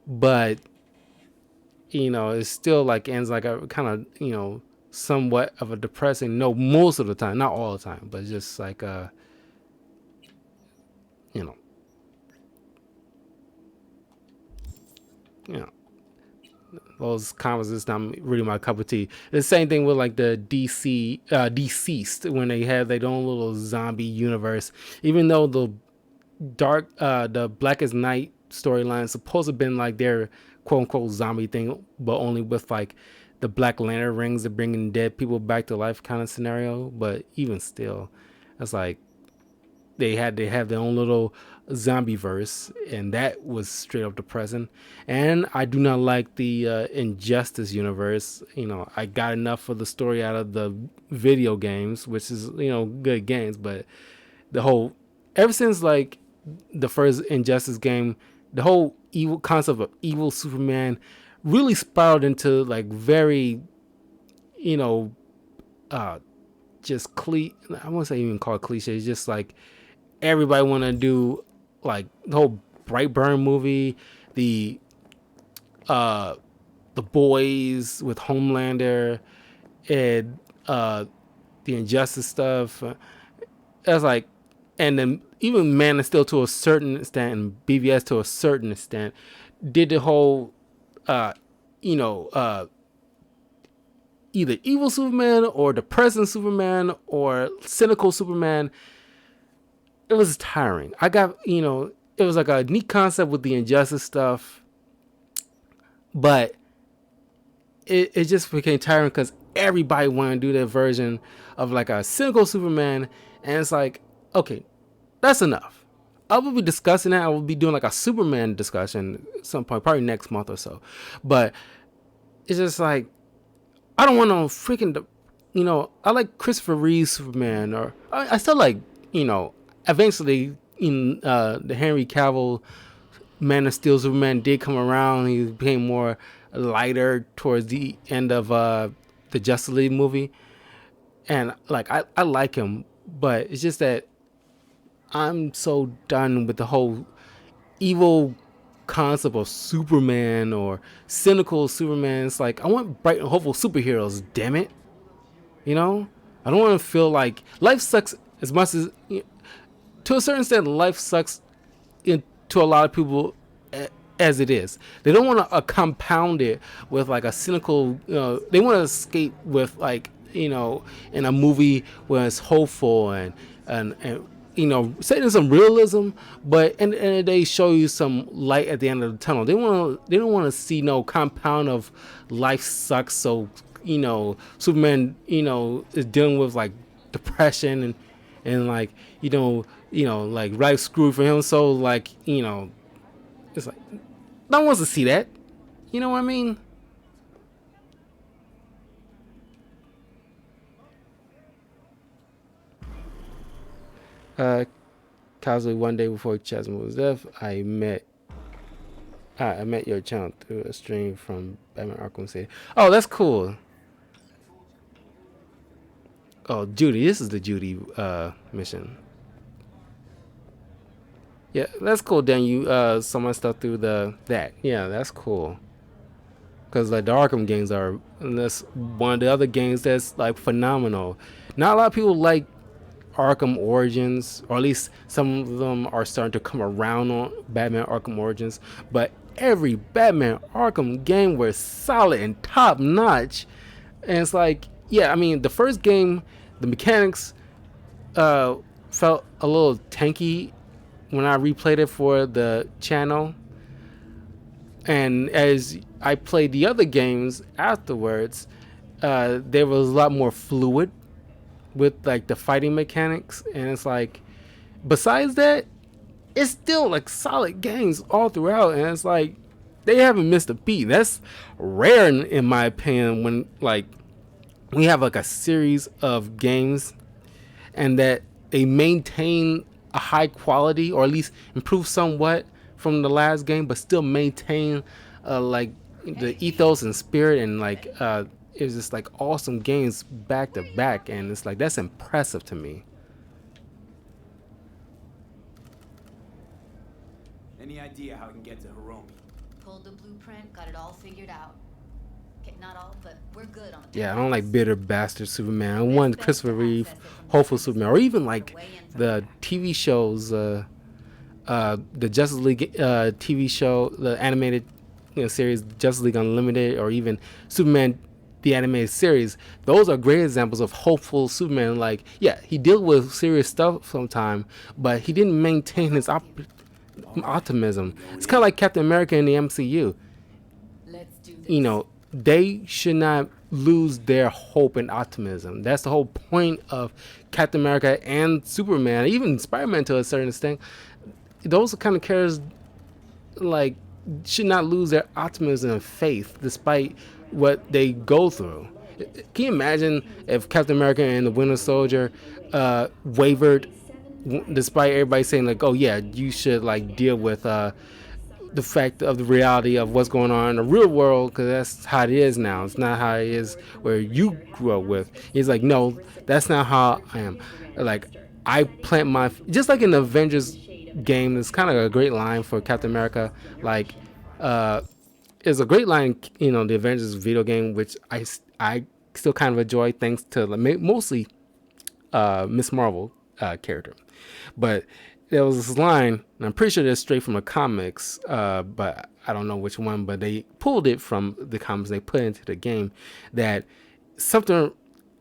but it still like ends like a kind of somewhat of a depressing. No, most of the time, not all the time, but just like you know, those comics is not really my cup of tea. The same thing with like the DC Deceased, when they have their own little zombie universe. Even though the Blackest Night storyline is supposed to have been like their quote unquote zombie thing, but only with like the Black Lantern rings of bringing dead people back to life kind of scenario. But even still, it's like they had to have their own little zombie verse, and that was straight up depressing. And I do not like the Injustice universe. I got enough for the story out of the video games, which is good games, but the whole, ever since like the first Injustice game, the whole evil concept of evil Superman really spiraled into like very just I won't say even call it cliche. It's just like everybody want to do like the whole Brightburn movie, the Boys with Homelander, and the Injustice stuff. It's like, and then even Man of Steel to a certain extent, and BVS to a certain extent, did the whole either evil Superman or depressing Superman or cynical Superman. It was tiring. I got, it was like a neat concept with the Injustice stuff, but it just became tiring because everybody wanted to do their version of like a cynical Superman, and it's like, okay, that's enough. I will be discussing that. I will be doing like a Superman discussion at some point, probably next month or so. But it's just like, I don't want no freaking, I like Christopher Reeve's Superman, or I still like, eventually in the Henry Cavill Man of Steel Superman did come around. He became more lighter towards the end of the Justice League movie. And like, I like him, but it's just that I'm so done with the whole evil concept of Superman or cynical Superman. It's like, I want bright and hopeful superheroes, damn it. I don't want to feel like life sucks as much as, to a certain extent, life sucks to a lot of people as it is. They don't want to compound it with like a cynical, they want to escape with like, in a movie where it's hopeful and setting some realism, but and they show you some light at the end of the tunnel. They don't want to see no compound of life sucks. So Superman is dealing with like depression and like like life screwed for him. So like it's like no one wants to see that. You know what I mean? Casually one day before Chasm was death, I met your channel through a stream from Batman Arkham City. Oh, that's cool. Oh, Judy, this is the Judy mission. Yeah, that's cool. Then you saw my stuff through that. Yeah, that's cool. Because like the Arkham games are, and that's one of the other games that's like phenomenal. Not a lot of people like Arkham Origins, or at least some of them are starting to come around on Batman Arkham Origins. But every Batman Arkham game was solid and top notch. And it's like, yeah, I mean, the first game, the mechanics felt a little tanky when I replayed it for the channel. And as I played the other games afterwards, there was a lot more fluid with like the fighting mechanics. And it's like, besides that, it's still like solid games all throughout. And it's like, they haven't missed a beat. That's rare in my opinion, when like we have like a series of games and that they maintain a high quality, or at least improve somewhat from the last game, but still maintain like the ethos and spirit, and like it was just like awesome games back to back. And it's like, that's impressive to me. Any idea how I can get to Hiromi? Pulled the blueprint, got it all figured out. Okay, not all, but we're good on the Yeah, I don't like bitter bastard Superman. I want Christopher Reeve, hopeful Superman, or even like the TV shows, the Justice League TV show, the animated series Justice League Unlimited, or even Superman the animated series. Those are great examples of hopeful Superman. Like, yeah, he dealt with serious stuff sometime, but he didn't maintain his optimism. It's kind of like Captain America in the MCU. They should not lose their hope and optimism. That's the whole point of Captain America and Superman, even Spider-Man to a certain extent. Those kind of characters like should not lose their optimism and faith despite what they go through. Can you imagine if Captain America and the Winter Soldier wavered despite everybody saying like, oh yeah, you should like deal with the fact of the reality of what's going on in the real world, because that's how it is now. It's not how it is where you grew up with. He's like, no, that's not how I am. Like, I plant my, just like in the Avengers game, it's kind of a great line for Captain America. Like, it's a great line, the Avengers video game, which I still kind of enjoy, thanks to mostly Miss Marvel character. But there was this line, and I'm pretty sure it's straight from the comics, but I don't know which one, but they pulled it from the comics, they put it into the game, that something,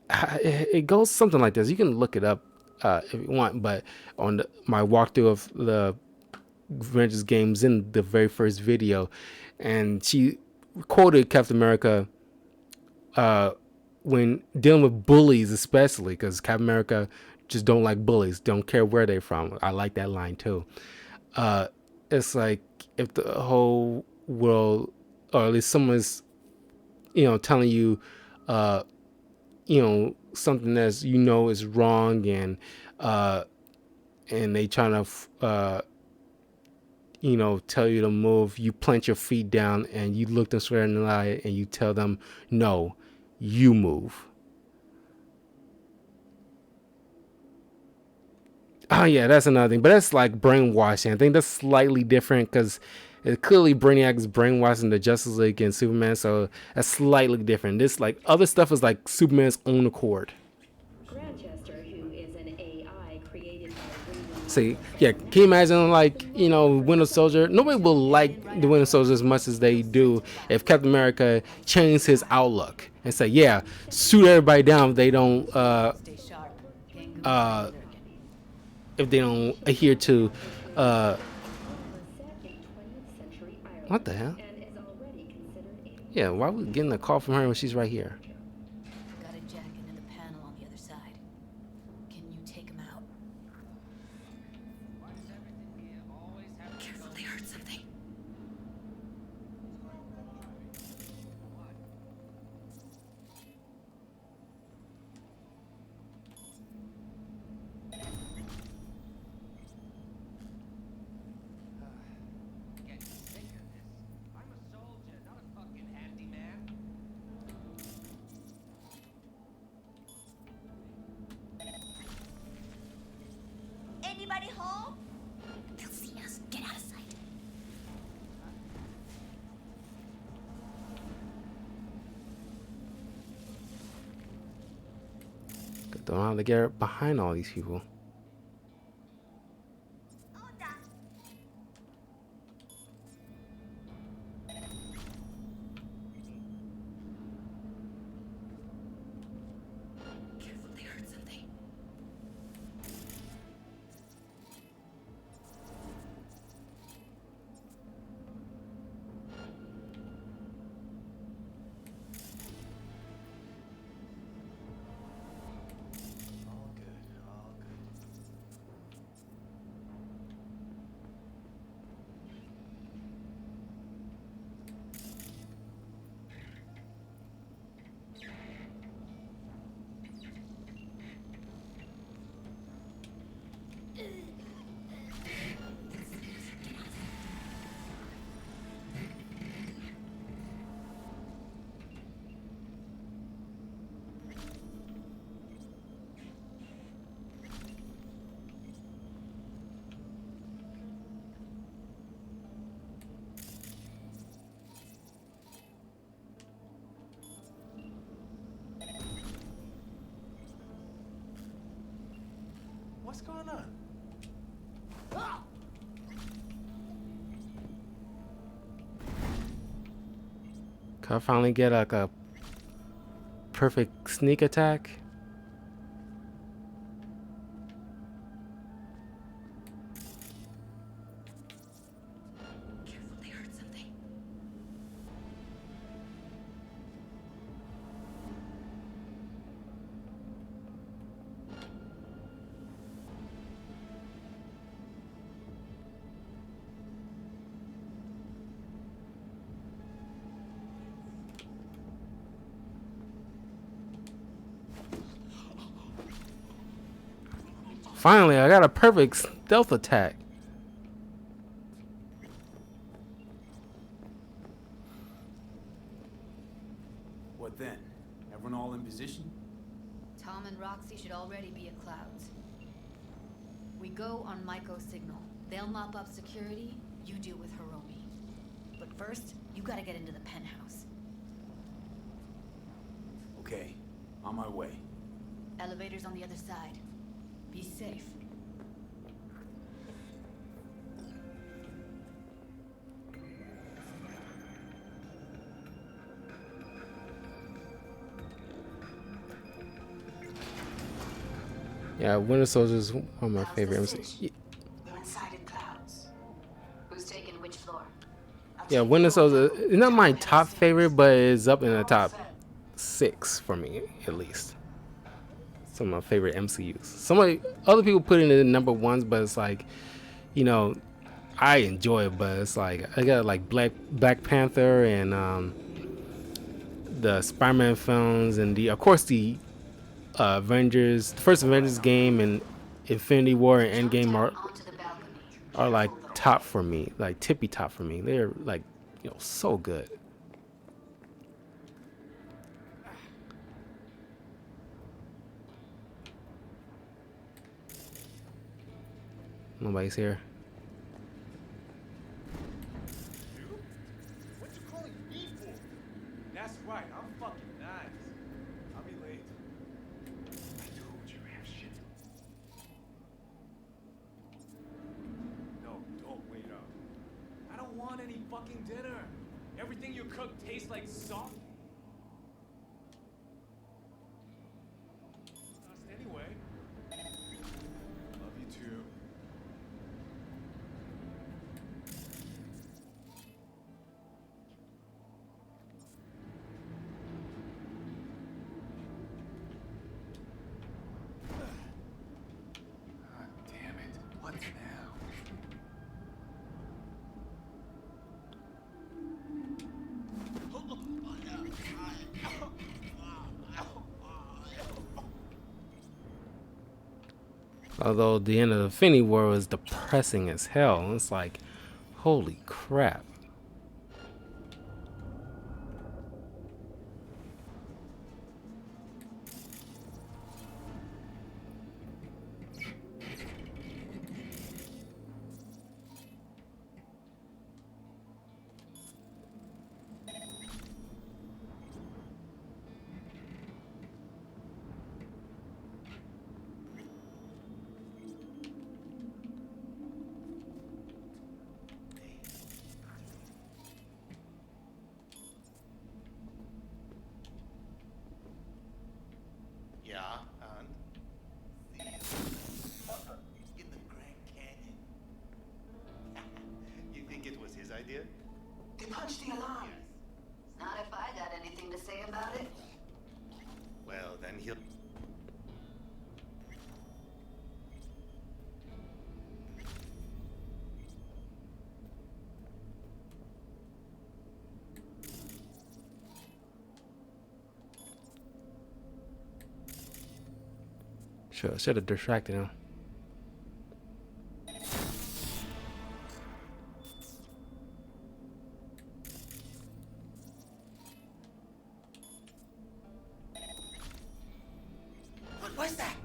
it goes something like this. You can look it up if you want, but on my walkthrough of the Avengers games in the very first video, and she quoted Captain America when dealing with bullies, especially because Captain America just don't like bullies, don't care where they're from. I like that line too. It's like, if the whole world, or at least someone's telling you something that's is wrong, and they trying to tell you to move, you plant your feet down and you look them straight in the eye and you tell them, no, you move. Oh yeah, that's another thing, but that's like brainwashing. I think that's slightly different because clearly Brainiac is brainwashing the Justice League and Superman, so that's slightly different. This like other stuff is like Superman's own accord. Rochester, who is an AI created by William See, yeah, can you imagine, like, you know, Winter Soldier? Nobody will like the Winter Soldier as much as they do if Captain America changed his outlook and say, yeah, shoot everybody down if they don't uh if they don't adhere to what the hell? Yeah, why we getting a call from her when she's right here? Gotta jack into the panel on the other side. Can you take him out? Careful, they heard something. Anybody home? They'll see us. Get out of sight. Don't know how to get behind all these people. Careful, they heard something. What's going on? Can I finally get like a perfect sneak attack? Careful, they heard something. Finally, I got a perfect stealth attack. What then? Everyone all in position? Tom and Roxy should already be at Clouds. We go on Maiko's signal. They'll mop up security, you deal with Hiromi. But first, you gotta get into the penthouse. Okay, on my way. Elevator's on the other side. Be safe. Yeah, Winter Soldier is one of my favorite MCs. We're inside in Clouds. Who's taking which floor? Yeah, Winter Soldier is not my top favorite, but it's up in the top 6 for me, at least. Some of my favorite MCUs. Other people put it in number ones, but it's like, you know, I enjoy it, but it's like I got like Black Panther and the Spider-Man films, and of course the Avengers, the first Avengers game, and Infinity War and Endgame are like top for me, like tippy top for me. They're like, you know, so good. Nobody's here. What you calling me for? That's right, I'm fucking nice. I'll be late. I told you, fucking dinner. Everything you cook tastes like salt. Anyway. Love you too. God damn it. What now? Although the end of the Finney War was depressing as hell. It's like, holy crap. Yeah, and? In the Grand Canyon. You think it was his idea? They punched the alarm. Not if I got anything to say about it. Well, then he'll... Should have distracted him. What was that?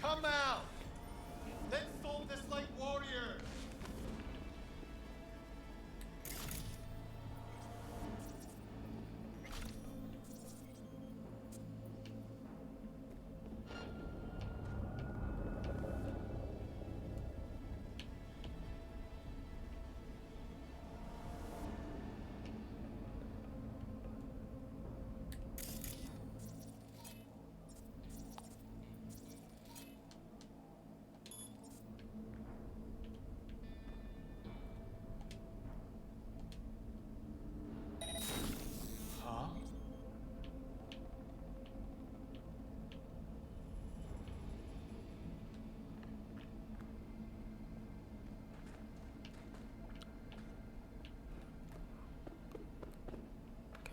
Come out! Let's solve this like warriors!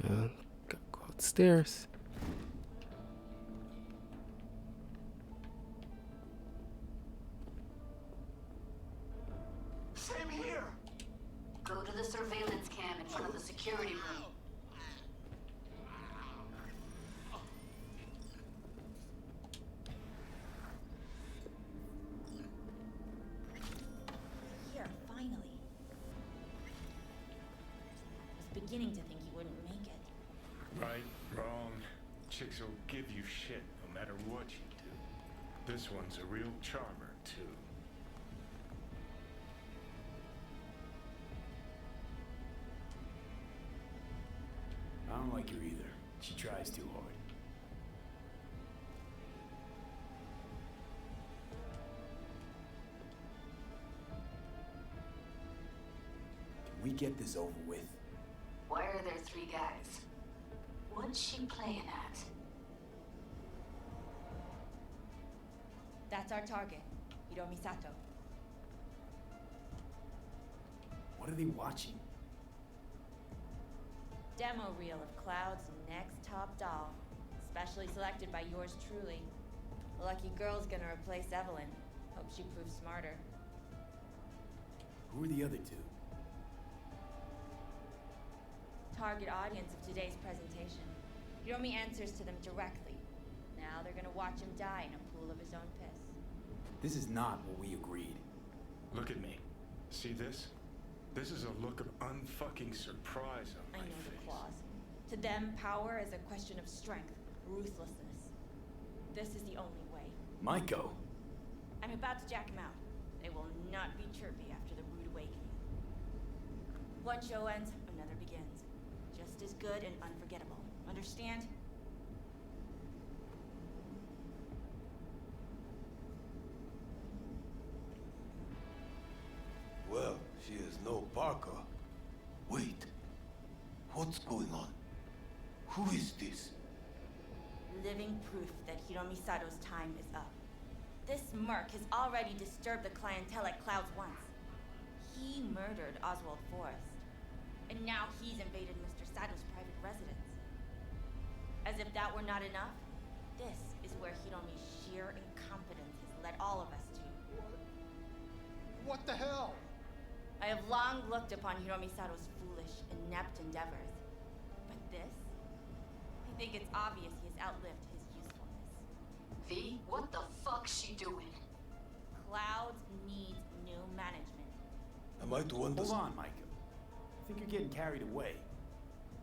Huh? Gotta go upstairs. Same here. Go to the surveillance cam in front of the security room. Here, finally. Was beginning to think you wouldn't make it. Right, wrong. Chicks will give you shit no matter what you do. This one's a real charmer, too. I don't like her either. She tries too hard. Can we get this over with? Why are there 3 guys? What's she playing at? That's our target, Hiromi Sato. What are they watching? Demo reel of Cloud's next top doll, specially selected by yours truly. The lucky girl's gonna replace Evelyn. Hope she proves smarter. Who are the other two? Target audience of today's presentation. Hiromi answers to them directly. Now they're gonna watch him die in a pool of his own piss. This is not what we agreed. Look at me. See this? This is a look of unfucking surprise on I my know face. the clause. To them, power is a question of strength, ruthlessness. This is the only way. Maiko. I'm about to jack him out. They will not be chirpy after the rude awakening. One show ends, another begins. Just as good and unforgettable. Understand? Well, she is no Parker. Wait. What's going on? Who is this? Living proof that Hiromi Sato's time is up. This merc has already disturbed the clientele at Clouds once. He murdered Oswald Forrest. And now he's invaded Mr. Sato's private residence. As if that were not enough, this is where Hiromi's sheer incompetence has led all of us to. What the hell? I have long looked upon Hiromi Sato's foolish, inept endeavors. But this? I think it's obvious he has outlived his usefulness. V, what the fuck's she doing? Clouds needs new management. Am I to Hold understand? on, Micah. I think you're getting carried away.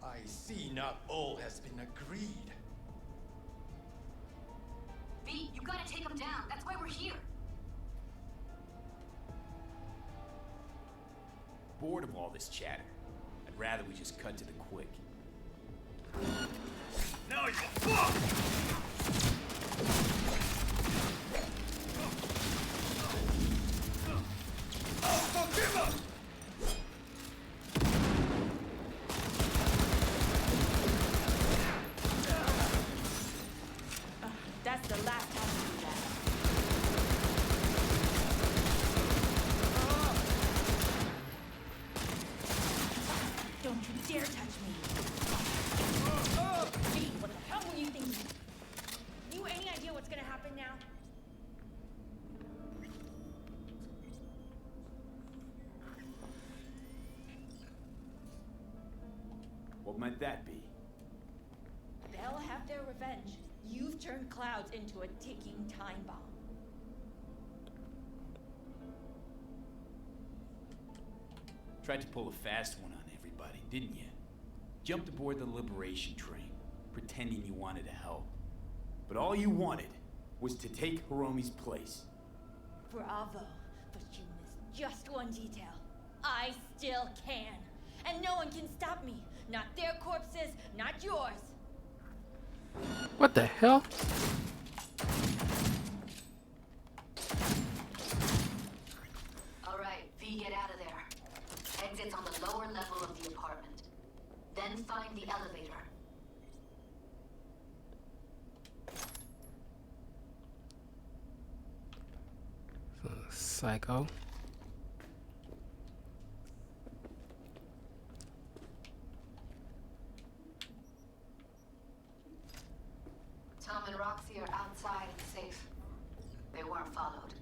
I see not all has been agreed. V, you gotta take him down. That's why we're here. Bored of all this chatter. I'd rather we just cut to the quick. Now you fuck! That's the last time we do that. Don't you dare touch me. Hey, what the hell were you thinking? You any idea what's gonna happen now? What might that be? They'll have their revenge. You've turned Clouds into a ticking time bomb. Tried to pull a fast one on everybody, didn't you? Jumped aboard the Liberation train, pretending you wanted to help. But all you wanted was to take Hiromi's place. Bravo, but you missed just one detail. I still can. And no one can stop me. Not their corpses, not yours. What the hell? All right, V, get out of there. Exit's on the lower level of the apartment. Then find the elevator. Psycho. Tom and Roxy are outside and safe. They weren't followed.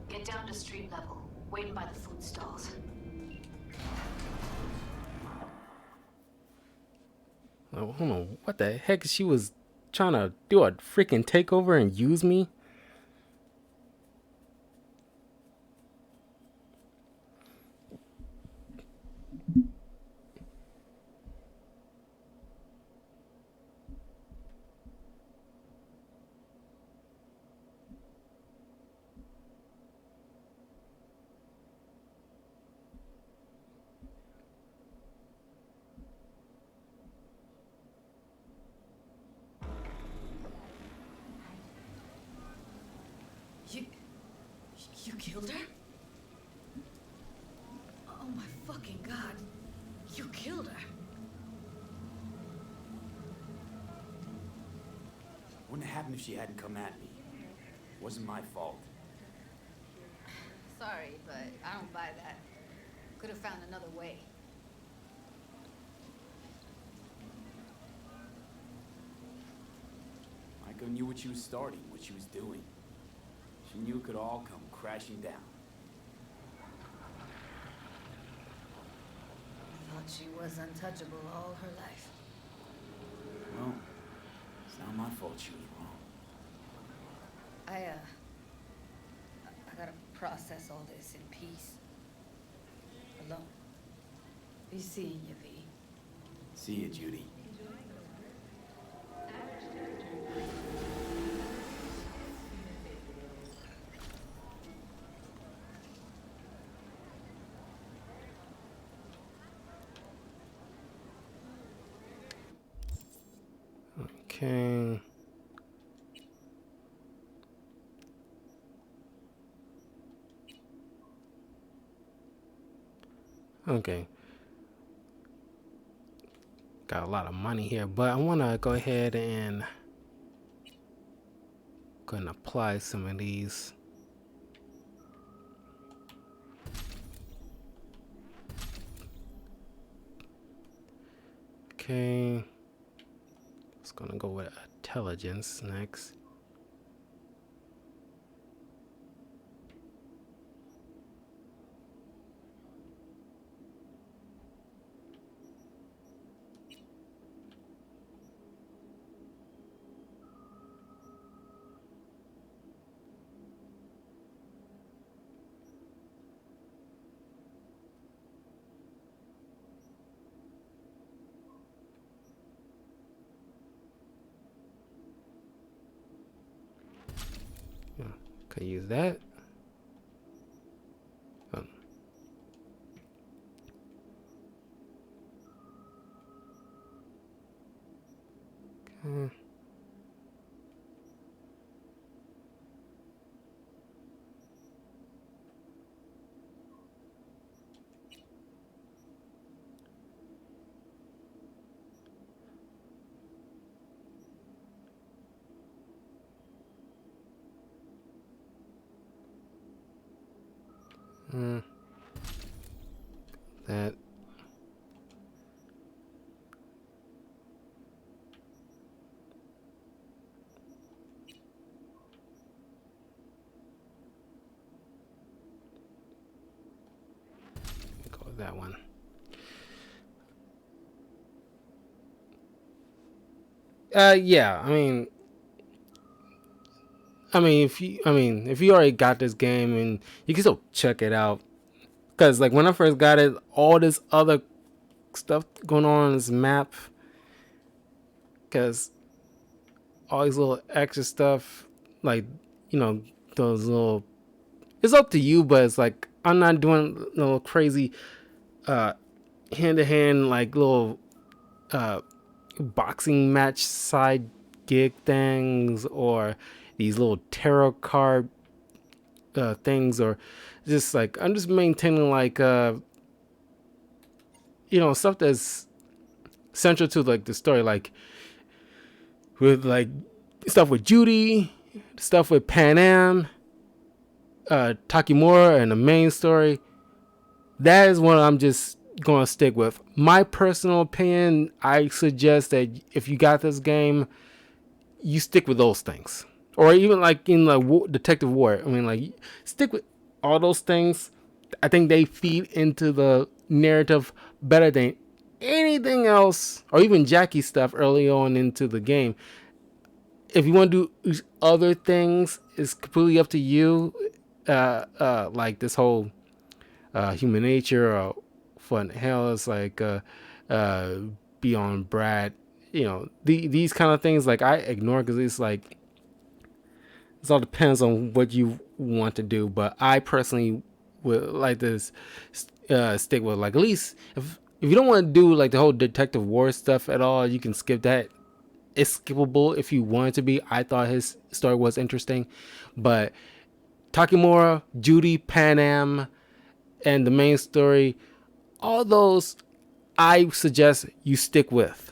Get down to street level, waiting by the food stalls. Oh, hold on. What the heck? She was trying to do a freaking takeover and use me? You killed her? Oh my fucking god. You killed her. Wouldn't have happened if she hadn't come at me. Wasn't my fault. Sorry, but I don't buy that. Could have found another way. Maiko knew what she was starting, what she was doing. She knew it could all come crashing down. Thought she was untouchable all her life. Well, it's not my fault she was wrong. I got a process all this in peace. Alone. Be seeing you, V. See you, Judy. Okay. Okay. Got a lot of money here, but I want to go ahead and apply some of these. Okay. It's gonna go with intelligence next. Yeah, could use that. Okay. That. Go with that one. Yeah. If you already got this game and you can still check it out, cause like when I first got it, all this other stuff going on this map, cause all these little extra stuff, like those little. It's up to you, but it's like I'm not doing no crazy, hand to hand like little, boxing match side gig things or these little tarot card things, or just like I'm just maintaining like stuff that's central to like the story, like with like stuff with Judy, stuff with Pan Am, Takimura, and the main story. That is what I'm just gonna stick with. My personal opinion, I suggest that if you got this game, you stick with those things, or even like in the Detective War. Like stick with all those things. I think they feed into the narrative better than anything else, or even Jackie's stuff early on into the game. If you want to do other things, it's completely up to you. Like this whole human nature or fun hell is like beyond Brad. These kind of things like I ignore because it's like it all depends on what you want to do. But I personally would like this stick with like at least if you don't want to do like the whole Detective War stuff at all, you can skip that. It's skippable if you want it to be. I thought his story was interesting, but Takimura, Judy, Pan Am, and the main story, all those I suggest you stick with.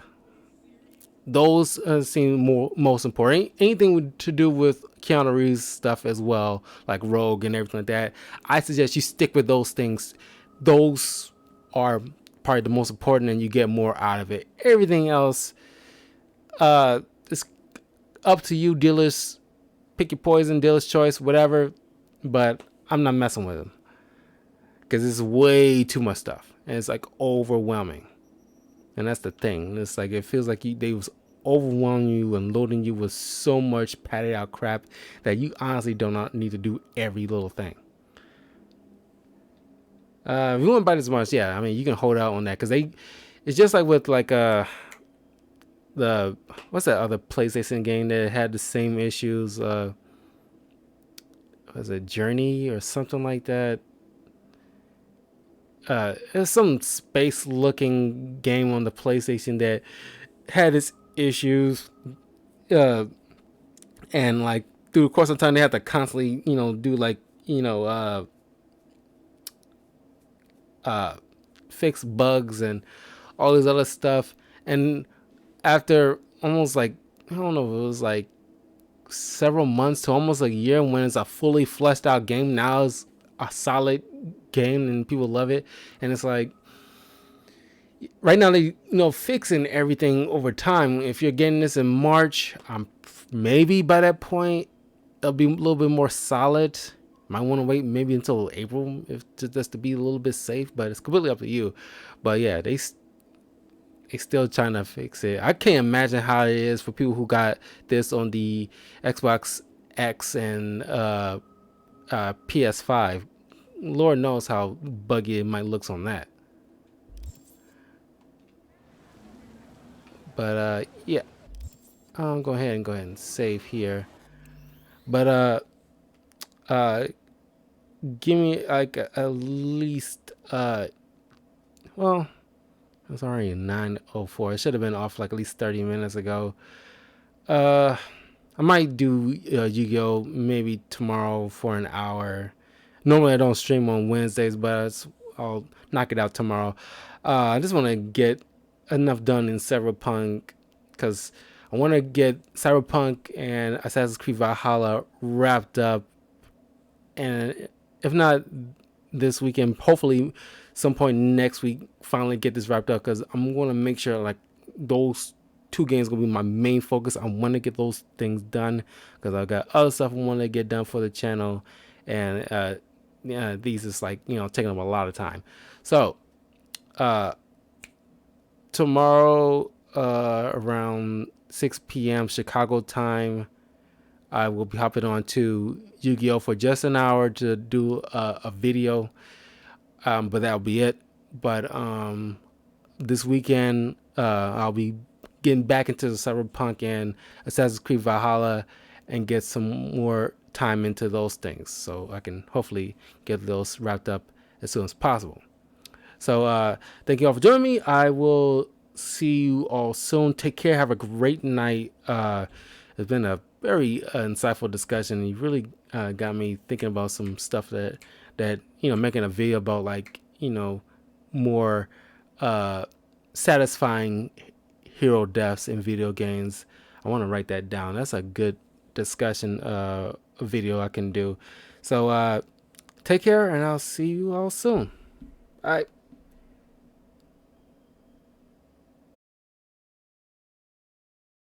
Those seem most important. Anything to do with Keanu Reeves stuff as well, like Rogue and everything like that, I suggest you stick with those things. Those are probably the most important, and you get more out of it. Everything else, it's up to you, dealers. Pick your poison, dealer's choice, whatever. But I'm not messing with them because it's way too much stuff, and it's like overwhelming. And that's the thing. It's like it feels like they was overwhelming you and loading you with so much padded out crap that you honestly do not need to do every little thing. If you won't buy this much, yeah, I mean you can hold out on that because it's just like with like the what's that other PlayStation game that had the same issues? Was it Journey or something like that? It's some space looking game on the PlayStation that had its issues. And like through the course of time they have to constantly, do like, fix bugs and all this other stuff. And after almost like, I don't know, it was like several months to almost a year when it's a fully fleshed out game, now it's a solid game and people love it. And it's like right now they fixing everything over time. If you're getting this in March, maybe by that point it'll be a little bit more solid. Might want to wait maybe until April if just to be a little bit safe, but it's completely up to you. But yeah, they still trying to fix it. I can't imagine how it is for people who got this on the Xbox X and PS5. Lord knows how buggy it might look on that. But yeah, I'll go ahead and save here. But give me like at least well, it's already 9:04. It should have been off like at least 30 minutes ago. I might do Yu-Gi-Oh maybe tomorrow for an hour. Normally I don't stream on Wednesdays, but I'll knock it out tomorrow. I just want to get enough done in Cyberpunk because I want to get Cyberpunk and Assassin's Creed Valhalla wrapped up, and if not this weekend, hopefully some point next week finally get this wrapped up because I'm going to make sure like those two games going to be my main focus. I want to get those things done because I got other stuff I want to get done for the channel, and these is like taking up a lot of time. So tomorrow around 6 p.m. Chicago time, I will be hopping on to Yu-Gi-Oh for just an hour to do a video, but that'll be it. But this weekend I'll be getting back into the Cyberpunk and Assassin's Creed Valhalla and get some more time into those things so I can hopefully get those wrapped up as soon as possible. So thank you all for joining me. I will see you all soon. Take care. Have a great night. It's been a very insightful discussion. You really got me thinking about some stuff that making a video about like more satisfying hero deaths in video games. I want to write that down. That's a good discussion video I can do. So take care, and I'll see you all soon. Bye.